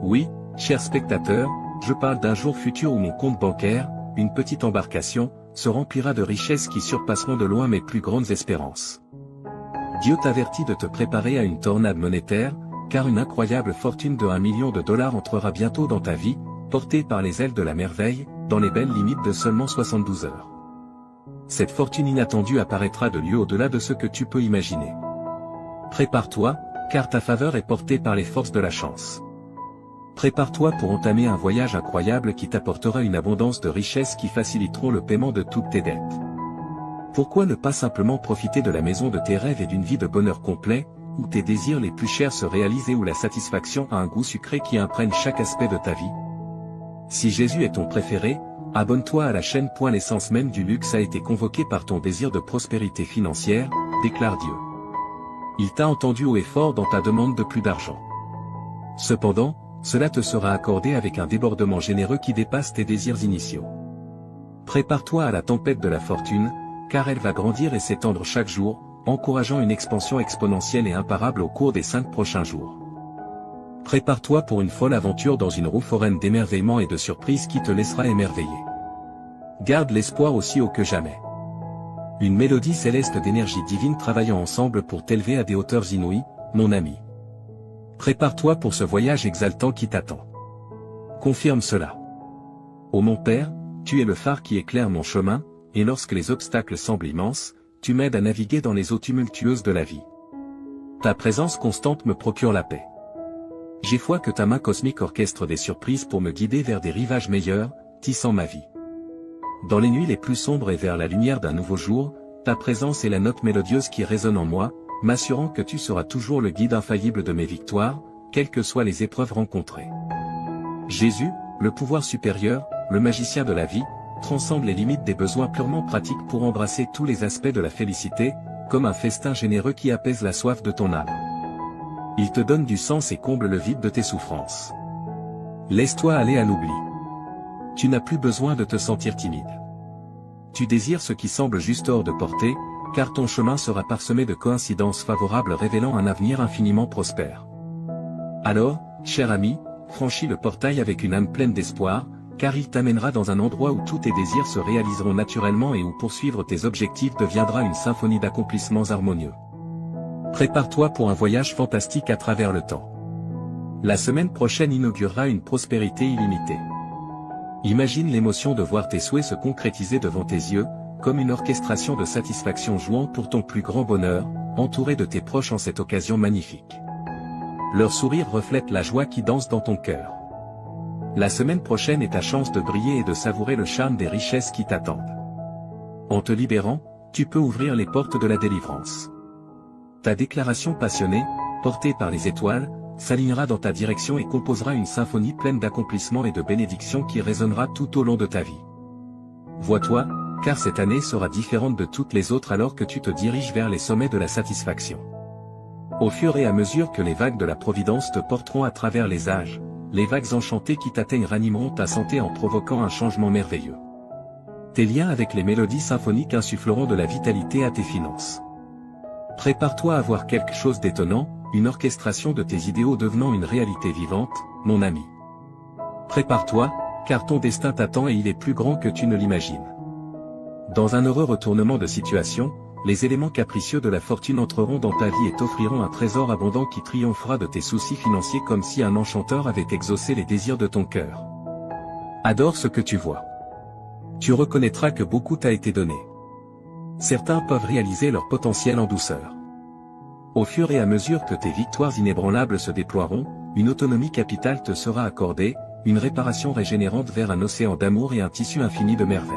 Oui, chers spectateurs, je parle d'un jour futur où mon compte bancaire, une petite embarcation, se remplira de richesses qui surpasseront de loin mes plus grandes espérances. Dieu t'avertit de te préparer à une tornade monétaire, car une incroyable fortune de $1 million entrera bientôt dans ta vie, portée par les ailes de la merveille, dans les belles limites de seulement 72 heures. Cette fortune inattendue apparaîtra de lieu au-delà de ce que tu peux imaginer. Prépare-toi, car ta faveur est portée par les forces de la chance. Prépare-toi pour entamer un voyage incroyable qui t'apportera une abondance de richesses qui faciliteront le paiement de toutes tes dettes. Pourquoi ne pas simplement profiter de la maison de tes rêves et d'une vie de bonheur complet, où tes désirs les plus chers se réalisent et où la satisfaction a un goût sucré qui imprègne chaque aspect de ta vie? Si Jésus est ton préféré, abonne-toi à la chaîne. L'essence même du luxe a été convoquée par ton désir de prospérité financière, déclare Dieu. Il t'a entendu haut et fort dans ta demande de plus d'argent. Cependant, cela te sera accordé avec un débordement généreux qui dépasse tes désirs initiaux. Prépare-toi à la tempête de la fortune, car elle va grandir et s'étendre chaque jour, encourageant une expansion exponentielle et imparable au cours des 5 prochains jours. Prépare-toi pour une folle aventure dans une roue foraine d'émerveillement et de surprise qui te laissera émerveiller. Garde l'espoir aussi haut que jamais. Une mélodie céleste d'énergie divine travaillant ensemble pour t'élever à des hauteurs inouïes, mon ami. Prépare-toi pour ce voyage exaltant qui t'attend. Confirme cela. Ô mon Père, tu es le phare qui éclaire mon chemin, et lorsque les obstacles semblent immenses, tu m'aides à naviguer dans les eaux tumultueuses de la vie. Ta présence constante me procure la paix. J'ai foi que ta main cosmique orchestre des surprises pour me guider vers des rivages meilleurs, tissant ma vie. Dans les nuits les plus sombres et vers la lumière d'un nouveau jour, ta présence est la note mélodieuse qui résonne en moi, m'assurant que tu seras toujours le guide infaillible de mes victoires, quelles que soient les épreuves rencontrées. Jésus, le pouvoir supérieur, le magicien de la vie, transcende les limites des besoins purement pratiques pour embrasser tous les aspects de la félicité, comme un festin généreux qui apaise la soif de ton âme. Il te donne du sens et comble le vide de tes souffrances. Laisse-toi aller à l'oubli. Tu n'as plus besoin de te sentir timide. Tu désires ce qui semble juste hors de portée, car ton chemin sera parsemé de coïncidences favorables révélant un avenir infiniment prospère. Alors, cher ami, franchis le portail avec une âme pleine d'espoir, car il t'amènera dans un endroit où tous tes désirs se réaliseront naturellement et où poursuivre tes objectifs deviendra une symphonie d'accomplissements harmonieux. Prépare-toi pour un voyage fantastique à travers le temps. La semaine prochaine inaugurera une prospérité illimitée. Imagine l'émotion de voir tes souhaits se concrétiser devant tes yeux, comme une orchestration de satisfaction jouant pour ton plus grand bonheur, entouré de tes proches en cette occasion magnifique. Leur sourire reflète la joie qui danse dans ton cœur. La semaine prochaine est ta chance de briller et de savourer le charme des richesses qui t'attendent. En te libérant, tu peux ouvrir les portes de la délivrance. Ta déclaration passionnée, portée par les étoiles, s'alignera dans ta direction et composera une symphonie pleine d'accomplissements et de bénédictions qui résonnera tout au long de ta vie. Vois-toi, car cette année sera différente de toutes les autres alors que tu te diriges vers les sommets de la satisfaction. Au fur et à mesure que les vagues de la Providence te porteront à travers les âges, les vagues enchantées qui t'atteignent ranimeront ta santé en provoquant un changement merveilleux. Tes liens avec les mélodies symphoniques insuffleront de la vitalité à tes finances. Prépare-toi à voir quelque chose d'étonnant, une orchestration de tes idéaux devenant une réalité vivante, mon ami. Prépare-toi, car ton destin t'attend et il est plus grand que tu ne l'imagines. Dans un heureux retournement de situation, les éléments capricieux de la fortune entreront dans ta vie et t'offriront un trésor abondant qui triomphera de tes soucis financiers comme si un enchanteur avait exaucé les désirs de ton cœur. Adore ce que tu vois. Tu reconnaîtras que beaucoup t'a été donné. Certains peuvent réaliser leur potentiel en douceur. Au fur et à mesure que tes victoires inébranlables se déploieront, une autonomie capitale te sera accordée, une réparation régénérante vers un océan d'amour et un tissu infini de merveilles.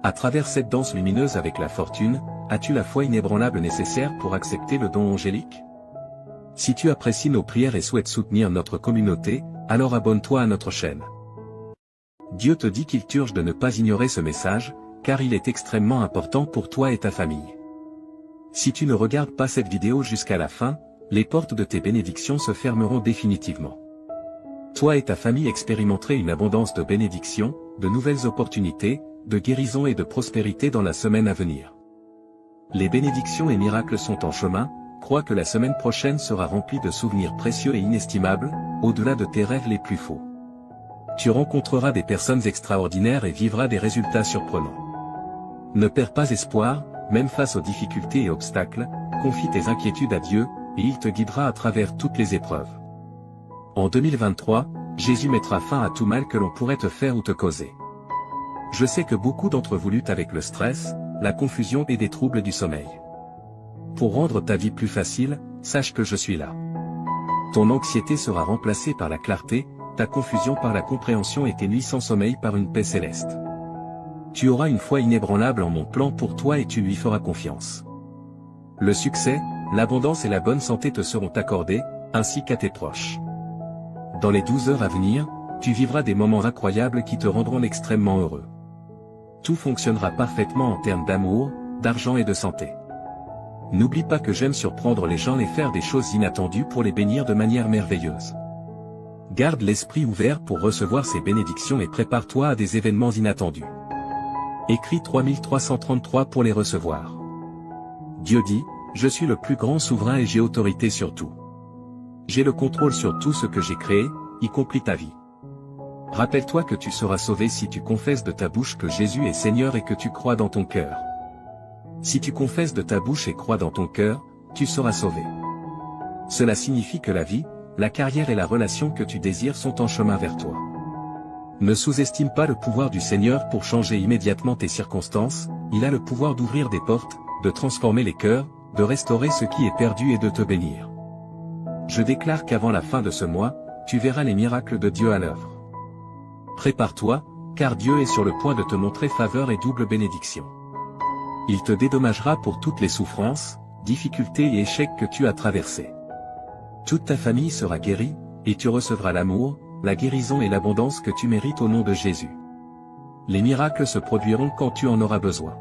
À travers cette danse lumineuse avec la fortune, as-tu la foi inébranlable nécessaire pour accepter le don angélique? Si tu apprécies nos prières et souhaites soutenir notre communauté, alors abonne-toi à notre chaîne. Dieu te dit qu'il t'urge de ne pas ignorer ce message, car il est extrêmement important pour toi et ta famille. Si tu ne regardes pas cette vidéo jusqu'à la fin, les portes de tes bénédictions se fermeront définitivement. Toi et ta famille expérimenterez une abondance de bénédictions, de nouvelles opportunités, de guérison et de prospérité dans la semaine à venir. Les bénédictions et miracles sont en chemin, crois que la semaine prochaine sera remplie de souvenirs précieux et inestimables, au-delà de tes rêves les plus faux. Tu rencontreras des personnes extraordinaires et vivras des résultats surprenants. Ne perds pas espoir, même face aux difficultés et obstacles, confie tes inquiétudes à Dieu, et il te guidera à travers toutes les épreuves. En 2023, Jésus mettra fin à tout mal que l'on pourrait te faire ou te causer. Je sais que beaucoup d'entre vous luttent avec le stress, la confusion et des troubles du sommeil. Pour rendre ta vie plus facile, sache que je suis là. Ton anxiété sera remplacée par la clarté, ta confusion par la compréhension et tes nuits sans sommeil par une paix céleste. Tu auras une foi inébranlable en mon plan pour toi et tu lui feras confiance. Le succès, l'abondance et la bonne santé te seront accordés, ainsi qu'à tes proches. Dans les 12 heures à venir, tu vivras des moments incroyables qui te rendront extrêmement heureux. Tout fonctionnera parfaitement en termes d'amour, d'argent et de santé. N'oublie pas que j'aime surprendre les gens et faire des choses inattendues pour les bénir de manière merveilleuse. Garde l'esprit ouvert pour recevoir ces bénédictions et prépare-toi à des événements inattendus. Écris 3333 pour les recevoir. Dieu dit, je suis le plus grand souverain et j'ai autorité sur tout. J'ai le contrôle sur tout ce que j'ai créé, y compris ta vie. Rappelle-toi que tu seras sauvé si tu confesses de ta bouche que Jésus est Seigneur et que tu crois dans ton cœur. Si tu confesses de ta bouche et crois dans ton cœur, tu seras sauvé. Cela signifie que la vie, la carrière et la relation que tu désires sont en chemin vers toi. Ne sous-estime pas le pouvoir du Seigneur pour changer immédiatement tes circonstances, il a le pouvoir d'ouvrir des portes, de transformer les cœurs, de restaurer ce qui est perdu et de te bénir. Je déclare qu'avant la fin de ce mois, tu verras les miracles de Dieu à l'œuvre. Prépare-toi, car Dieu est sur le point de te montrer faveur et double bénédiction. Il te dédommagera pour toutes les souffrances, difficultés et échecs que tu as traversés. Toute ta famille sera guérie, et tu recevras l'amour, la guérison et l'abondance que tu mérites au nom de Jésus. Les miracles se produiront quand tu en auras besoin.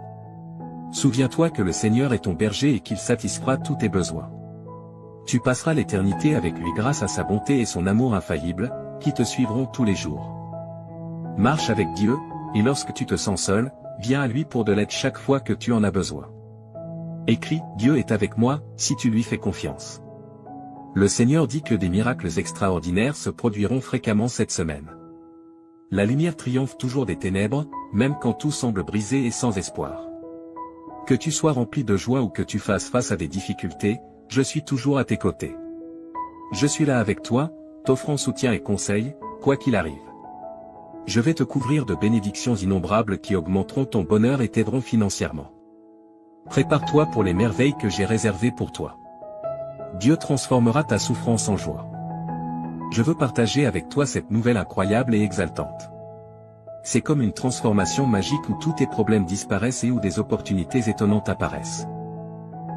Souviens-toi que le Seigneur est ton berger et qu'il satisfera tous tes besoins. Tu passeras l'éternité avec lui grâce à sa bonté et son amour infaillible, qui te suivront tous les jours. Marche avec Dieu, et lorsque tu te sens seul, viens à lui pour de l'aide chaque fois que tu en as besoin. Écris, Dieu est avec moi, si tu lui fais confiance. Le Seigneur dit que des miracles extraordinaires se produiront fréquemment cette semaine. La lumière triomphe toujours des ténèbres, même quand tout semble brisé et sans espoir. Que tu sois rempli de joie ou que tu fasses face à des difficultés, je suis toujours à tes côtés. Je suis là avec toi, t'offrant soutien et conseil, quoi qu'il arrive. Je vais te couvrir de bénédictions innombrables qui augmenteront ton bonheur et t'aideront financièrement. Prépare-toi pour les merveilles que j'ai réservées pour toi. Dieu transformera ta souffrance en joie. Je veux partager avec toi cette nouvelle incroyable et exaltante. C'est comme une transformation magique où tous tes problèmes disparaissent et où des opportunités étonnantes apparaissent.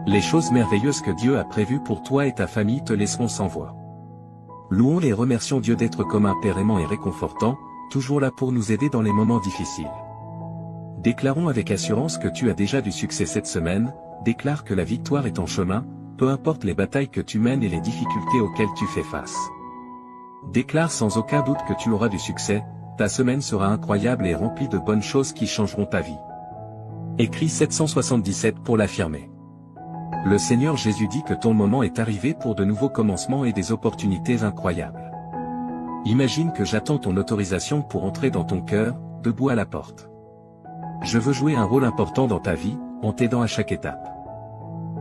Les choses merveilleuses que Dieu a prévues pour toi et ta famille te laisseront sans voix. Louons et remercions Dieu d'être comme un Père aimant et réconfortant, toujours là pour nous aider dans les moments difficiles. Déclarons avec assurance que tu as déjà du succès cette semaine, déclare que la victoire est en chemin, peu importe les batailles que tu mènes et les difficultés auxquelles tu fais face. Déclare sans aucun doute que tu auras du succès, ta semaine sera incroyable et remplie de bonnes choses qui changeront ta vie. Écris 777 pour l'affirmer. Le Seigneur Jésus dit que ton moment est arrivé pour de nouveaux commencements et des opportunités incroyables. Imagine que j'attends ton autorisation pour entrer dans ton cœur, debout à la porte. Je veux jouer un rôle important dans ta vie, en t'aidant à chaque étape.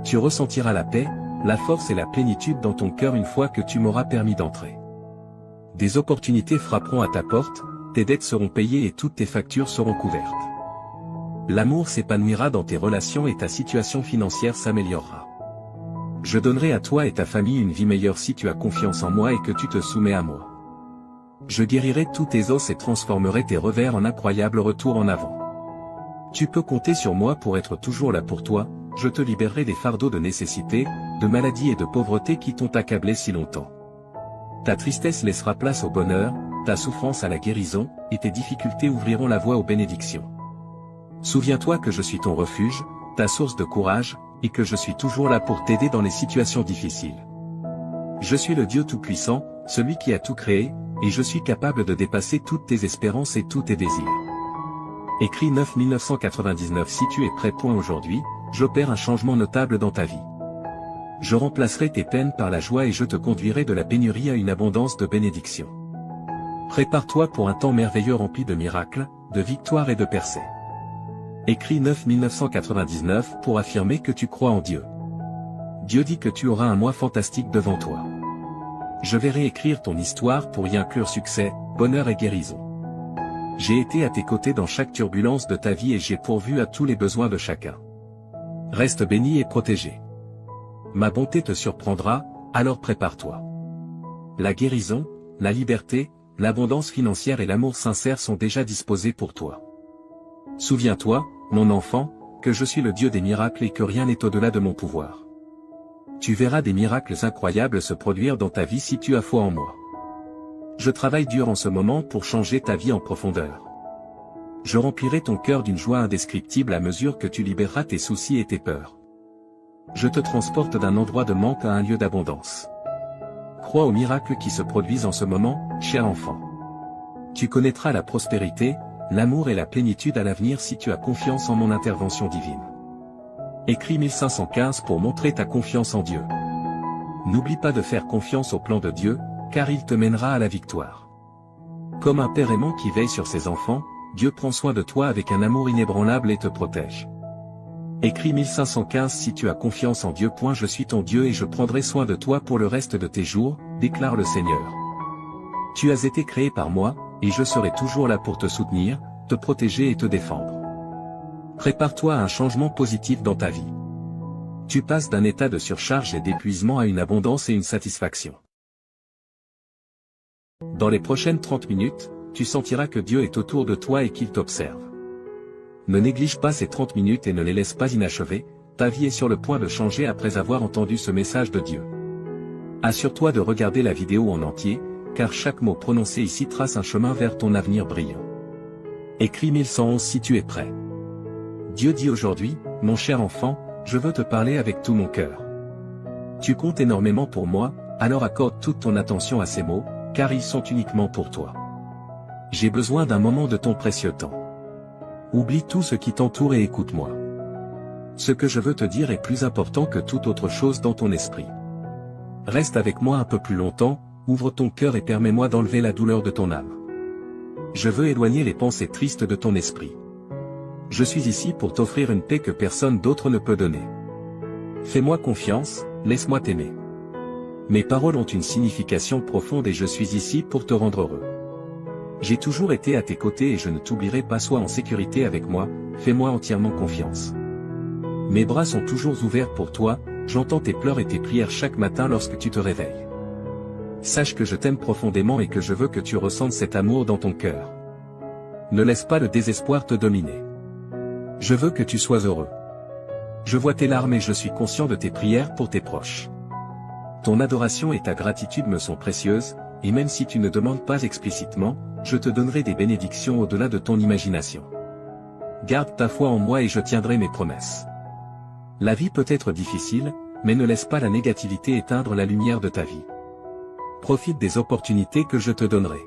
Tu ressentiras la paix, la force et la plénitude dans ton cœur une fois que tu m'auras permis d'entrer. Des opportunités frapperont à ta porte, tes dettes seront payées et toutes tes factures seront couvertes. L'amour s'épanouira dans tes relations et ta situation financière s'améliorera. Je donnerai à toi et ta famille une vie meilleure si tu as confiance en moi et que tu te soumets à moi. Je guérirai tous tes os et transformerai tes revers en incroyables retours en avant. Tu peux compter sur moi pour être toujours là pour toi, je te libérerai des fardeaux de nécessité, de maladie et de pauvreté qui t'ont accablé si longtemps. Ta tristesse laissera place au bonheur, ta souffrance à la guérison, et tes difficultés ouvriront la voie aux bénédictions. Souviens-toi que je suis ton refuge, ta source de courage, et que je suis toujours là pour t'aider dans les situations difficiles. Je suis le Dieu Tout-Puissant, celui qui a tout créé, et je suis capable de dépasser toutes tes espérances et tous tes désirs. Écrit 9-1999. Si tu es prêt. Aujourd'hui, j'opère un changement notable dans ta vie. Je remplacerai tes peines par la joie et je te conduirai de la pénurie à une abondance de bénédictions. Prépare-toi pour un temps merveilleux rempli de miracles, de victoires et de percées. Écrit 9-1999 pour affirmer que tu crois en Dieu. Dieu dit que tu auras un mois fantastique devant toi. Je vais réécrire ton histoire pour y inclure succès, bonheur et guérison. J'ai été à tes côtés dans chaque turbulence de ta vie et j'ai pourvu à tous les besoins de chacun. Reste béni et protégé. Ma bonté te surprendra, alors prépare-toi. La guérison, la liberté, l'abondance financière et l'amour sincère sont déjà disposés pour toi. Souviens-toi, mon enfant, que je suis le Dieu des miracles et que rien n'est au-delà de mon pouvoir. Tu verras des miracles incroyables se produire dans ta vie si tu as foi en moi. Je travaille dur en ce moment pour changer ta vie en profondeur. Je remplirai ton cœur d'une joie indescriptible à mesure que tu libéreras tes soucis et tes peurs. Je te transporte d'un endroit de manque à un lieu d'abondance. Crois aux miracles qui se produisent en ce moment, cher enfant. Tu connaîtras la prospérité, l'amour et la plénitude à l'avenir si tu as confiance en mon intervention divine. Écrit 1515 pour montrer ta confiance en Dieu. N'oublie pas de faire confiance au plan de Dieu, car il te mènera à la victoire. Comme un père aimant qui veille sur ses enfants, Dieu prend soin de toi avec un amour inébranlable et te protège. Écrit 1515 Si tu as confiance en Dieu. Je suis ton Dieu et je prendrai soin de toi pour le reste de tes jours, déclare le Seigneur. Tu as été créé par moi, et je serai toujours là pour te soutenir, te protéger et te défendre. Prépare-toi à un changement positif dans ta vie. Tu passes d'un état de surcharge et d'épuisement à une abondance et une satisfaction. Dans les prochaines 30 minutes, tu sentiras que Dieu est autour de toi et qu'il t'observe. Ne néglige pas ces 30 minutes et ne les laisse pas inachevées, ta vie est sur le point de changer après avoir entendu ce message de Dieu. Assure-toi de regarder la vidéo en entier, car chaque mot prononcé ici trace un chemin vers ton avenir brillant. Écrit 1111 Si tu es prêt. Dieu dit aujourd'hui, mon cher enfant, je veux te parler avec tout mon cœur. Tu comptes énormément pour moi, alors accorde toute ton attention à ces mots, car ils sont uniquement pour toi. J'ai besoin d'un moment de ton précieux temps. Oublie tout ce qui t'entoure et écoute-moi. Ce que je veux te dire est plus important que toute autre chose dans ton esprit. Reste avec moi un peu plus longtemps, ouvre ton cœur et permets-moi d'enlever la douleur de ton âme. Je veux éloigner les pensées tristes de ton esprit. Je suis ici pour t'offrir une paix que personne d'autre ne peut donner. Fais-moi confiance, laisse-moi t'aimer. Mes paroles ont une signification profonde et je suis ici pour te rendre heureux. J'ai toujours été à tes côtés et je ne t'oublierai pas. Sois en sécurité avec moi, fais-moi entièrement confiance. Mes bras sont toujours ouverts pour toi, j'entends tes pleurs et tes prières chaque matin lorsque tu te réveilles. Sache que je t'aime profondément et que je veux que tu ressentes cet amour dans ton cœur. Ne laisse pas le désespoir te dominer. Je veux que tu sois heureux. Je vois tes larmes et je suis conscient de tes prières pour tes proches. Ton adoration et ta gratitude me sont précieuses, et même si tu ne demandes pas explicitement, je te donnerai des bénédictions au-delà de ton imagination. Garde ta foi en moi et je tiendrai mes promesses. La vie peut être difficile, mais ne laisse pas la négativité éteindre la lumière de ta vie. Profite des opportunités que je te donnerai.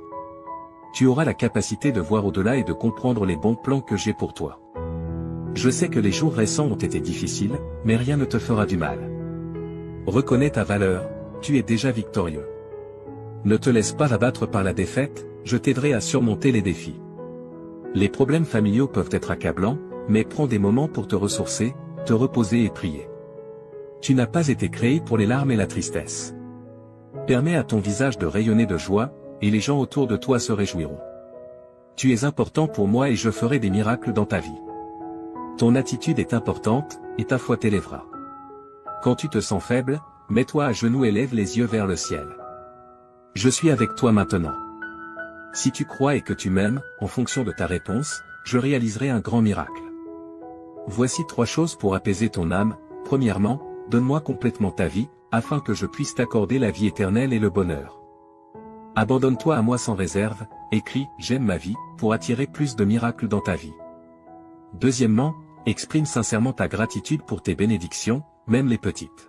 Tu auras la capacité de voir au-delà et de comprendre les bons plans que j'ai pour toi. Je sais que les jours récents ont été difficiles, mais rien ne te fera du mal. Reconnais ta valeur, tu es déjà victorieux. Ne te laisse pas abattre par la défaite, je t'aiderai à surmonter les défis. Les problèmes familiaux peuvent être accablants, mais prends des moments pour te ressourcer, te reposer et prier. Tu n'as pas été créé pour les larmes et la tristesse. Permets à ton visage de rayonner de joie, et les gens autour de toi se réjouiront. Tu es important pour moi et je ferai des miracles dans ta vie. Ton attitude est importante, et ta foi t'élèvera. Quand tu te sens faible, mets-toi à genoux et lève les yeux vers le ciel. Je suis avec toi maintenant. Si tu crois et que tu m'aimes, en fonction de ta réponse, je réaliserai un grand miracle. Voici 3 choses pour apaiser ton âme. Premièrement, donne-moi complètement ta vie, afin que je puisse t'accorder la vie éternelle et le bonheur. Abandonne-toi à moi sans réserve, écris « J'aime ma vie » pour attirer plus de miracles dans ta vie. Deuxièmement, exprime sincèrement ta gratitude pour tes bénédictions, même les petites.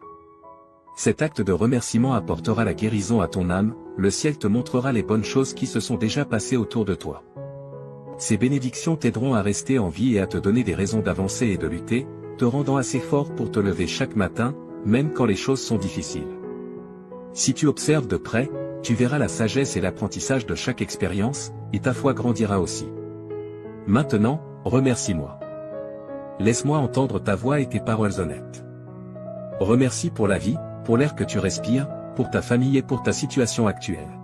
Cet acte de remerciement apportera la guérison à ton âme, le ciel te montrera les bonnes choses qui se sont déjà passées autour de toi. Ces bénédictions t'aideront à rester en vie et à te donner des raisons d'avancer et de lutter, te rendant assez fort pour te lever chaque matin, même quand les choses sont difficiles. Si tu observes de près, tu verras la sagesse et l'apprentissage de chaque expérience, et ta foi grandira aussi. Maintenant, remercie-moi. Laisse-moi entendre ta voix et tes paroles honnêtes. Remercie pour la vie, pour l'air que tu respires, pour ta famille et pour ta situation actuelle.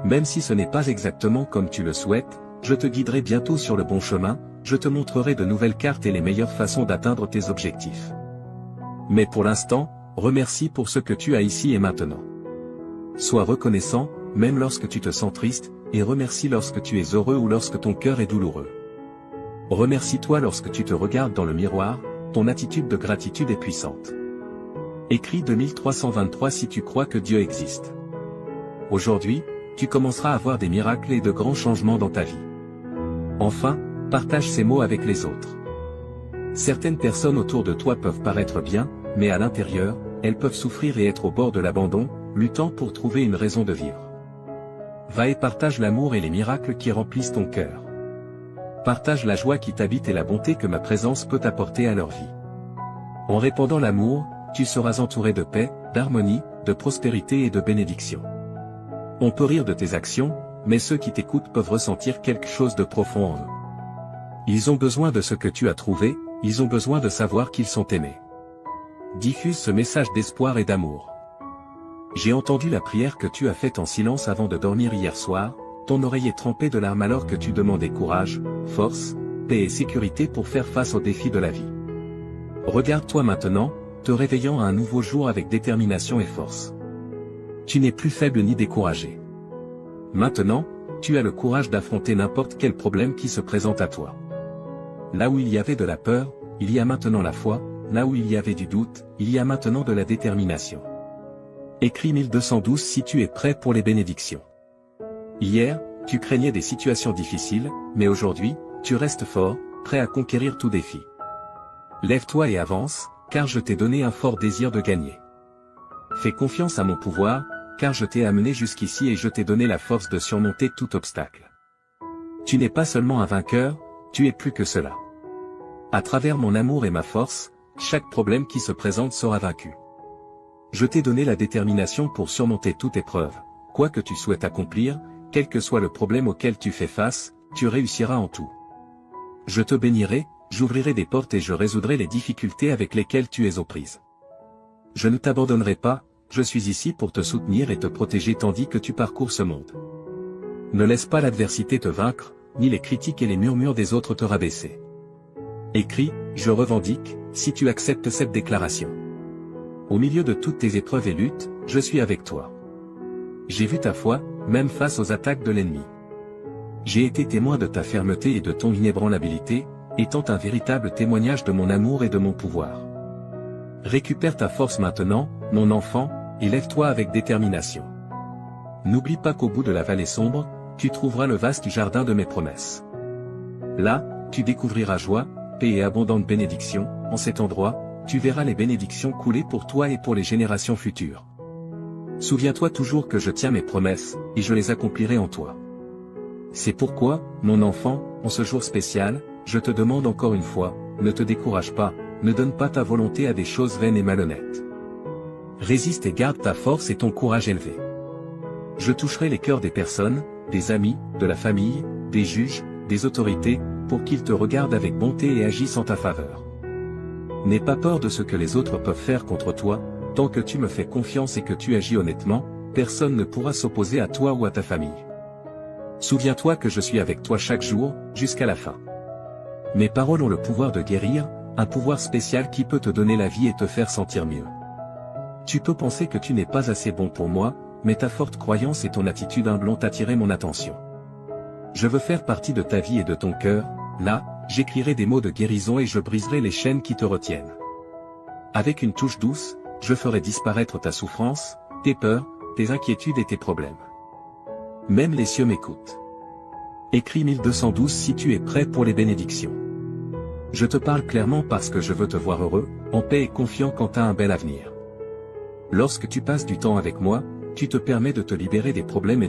Même si ce n'est pas exactement comme tu le souhaites, je te guiderai bientôt sur le bon chemin, je te montrerai de nouvelles cartes et les meilleures façons d'atteindre tes objectifs. Mais pour l'instant, remercie pour ce que tu as ici et maintenant. Sois reconnaissant, même lorsque tu te sens triste, et remercie lorsque tu es heureux ou lorsque ton cœur est douloureux. Remercie-toi lorsque tu te regardes dans le miroir, ton attitude de gratitude est puissante. Écris 2323 si tu crois que Dieu existe. Aujourd'hui, tu commenceras à voir des miracles et de grands changements dans ta vie. Enfin, partage ces mots avec les autres. Certaines personnes autour de toi peuvent paraître bien, mais à l'intérieur, elles peuvent souffrir et être au bord de l'abandon, luttant pour trouver une raison de vivre. Va et partage l'amour et les miracles qui remplissent ton cœur. Partage la joie qui t'habite et la bonté que ma présence peut apporter à leur vie. En répandant l'amour, tu seras entouré de paix, d'harmonie, de prospérité et de bénédiction. On peut rire de tes actions, mais ceux qui t'écoutent peuvent ressentir quelque chose de profond en eux. Ils ont besoin de ce que tu as trouvé, ils ont besoin de savoir qu'ils sont aimés. Diffuse ce message d'espoir et d'amour. J'ai entendu la prière que tu as faite en silence avant de dormir hier soir, ton oreille est trempée de larmes alors que tu demandais courage, force, paix et sécurité pour faire face aux défis de la vie. Regarde-toi maintenant, te réveillant à un nouveau jour avec détermination et force. Tu n'es plus faible ni découragé. Maintenant, tu as le courage d'affronter n'importe quel problème qui se présente à toi. Là où il y avait de la peur, il y a maintenant la foi, là où il y avait du doute, il y a maintenant de la détermination. Écris 1212 si tu es prêt pour les bénédictions. Hier, tu craignais des situations difficiles, mais aujourd'hui, tu restes fort, prêt à conquérir tout défi. Lève-toi et avance, car je t'ai donné un fort désir de gagner. Fais confiance à mon pouvoir, car je t'ai amené jusqu'ici et je t'ai donné la force de surmonter tout obstacle. Tu n'es pas seulement un vainqueur, tu es plus que cela. À travers mon amour et ma force, chaque problème qui se présente sera vaincu. Je t'ai donné la détermination pour surmonter toute épreuve, quoi que tu souhaites accomplir, quel que soit le problème auquel tu fais face, tu réussiras en tout. Je te bénirai, j'ouvrirai des portes et je résoudrai les difficultés avec lesquelles tu es aux prises. Je ne t'abandonnerai pas, je suis ici pour te soutenir et te protéger tandis que tu parcours ce monde. Ne laisse pas l'adversité te vaincre, ni les critiques et les murmures des autres te rabaisser. Écris, je revendique, si tu acceptes cette déclaration. Au milieu de toutes tes épreuves et luttes, je suis avec toi. J'ai vu ta foi, même face aux attaques de l'ennemi. J'ai été témoin de ta fermeté et de ton inébranlabilité, étant un véritable témoignage de mon amour et de mon pouvoir. Récupère ta force maintenant, mon enfant, et lève-toi avec détermination. N'oublie pas qu'au bout de la vallée sombre, tu trouveras le vaste jardin de mes promesses. Là, tu découvriras joie, paix et abondante bénédiction, en cet endroit, tu verras les bénédictions couler pour toi et pour les générations futures. Souviens-toi toujours que je tiens mes promesses, et je les accomplirai en toi. C'est pourquoi, mon enfant, en ce jour spécial, je te demande encore une fois, ne te décourage pas, ne donne pas ta volonté à des choses vaines et malhonnêtes. Résiste et garde ta force et ton courage élevé. Je toucherai les cœurs des personnes, des amis, de la famille, des juges, des autorités, pour qu'ils te regardent avec bonté et agissent en ta faveur. N'aie pas peur de ce que les autres peuvent faire contre toi, tant que tu me fais confiance et que tu agis honnêtement, personne ne pourra s'opposer à toi ou à ta famille. Souviens-toi que je suis avec toi chaque jour, jusqu'à la fin. Mes paroles ont le pouvoir de guérir, un pouvoir spécial qui peut te donner la vie et te faire sentir mieux. Tu peux penser que tu n'es pas assez bon pour moi, mais ta forte croyance et ton attitude humble ont attiré mon attention. Je veux faire partie de ta vie et de ton cœur, là, j'écrirai des mots de guérison et je briserai les chaînes qui te retiennent. Avec une touche douce, je ferai disparaître ta souffrance, tes peurs, tes inquiétudes et tes problèmes. Même les cieux m'écoutent. Écris 1212 si tu es prêt pour les bénédictions. Je te parle clairement parce que je veux te voir heureux, en paix et confiant quant à un bel avenir. Lorsque tu passes du temps avec moi, tu te permets de te libérer des problèmes et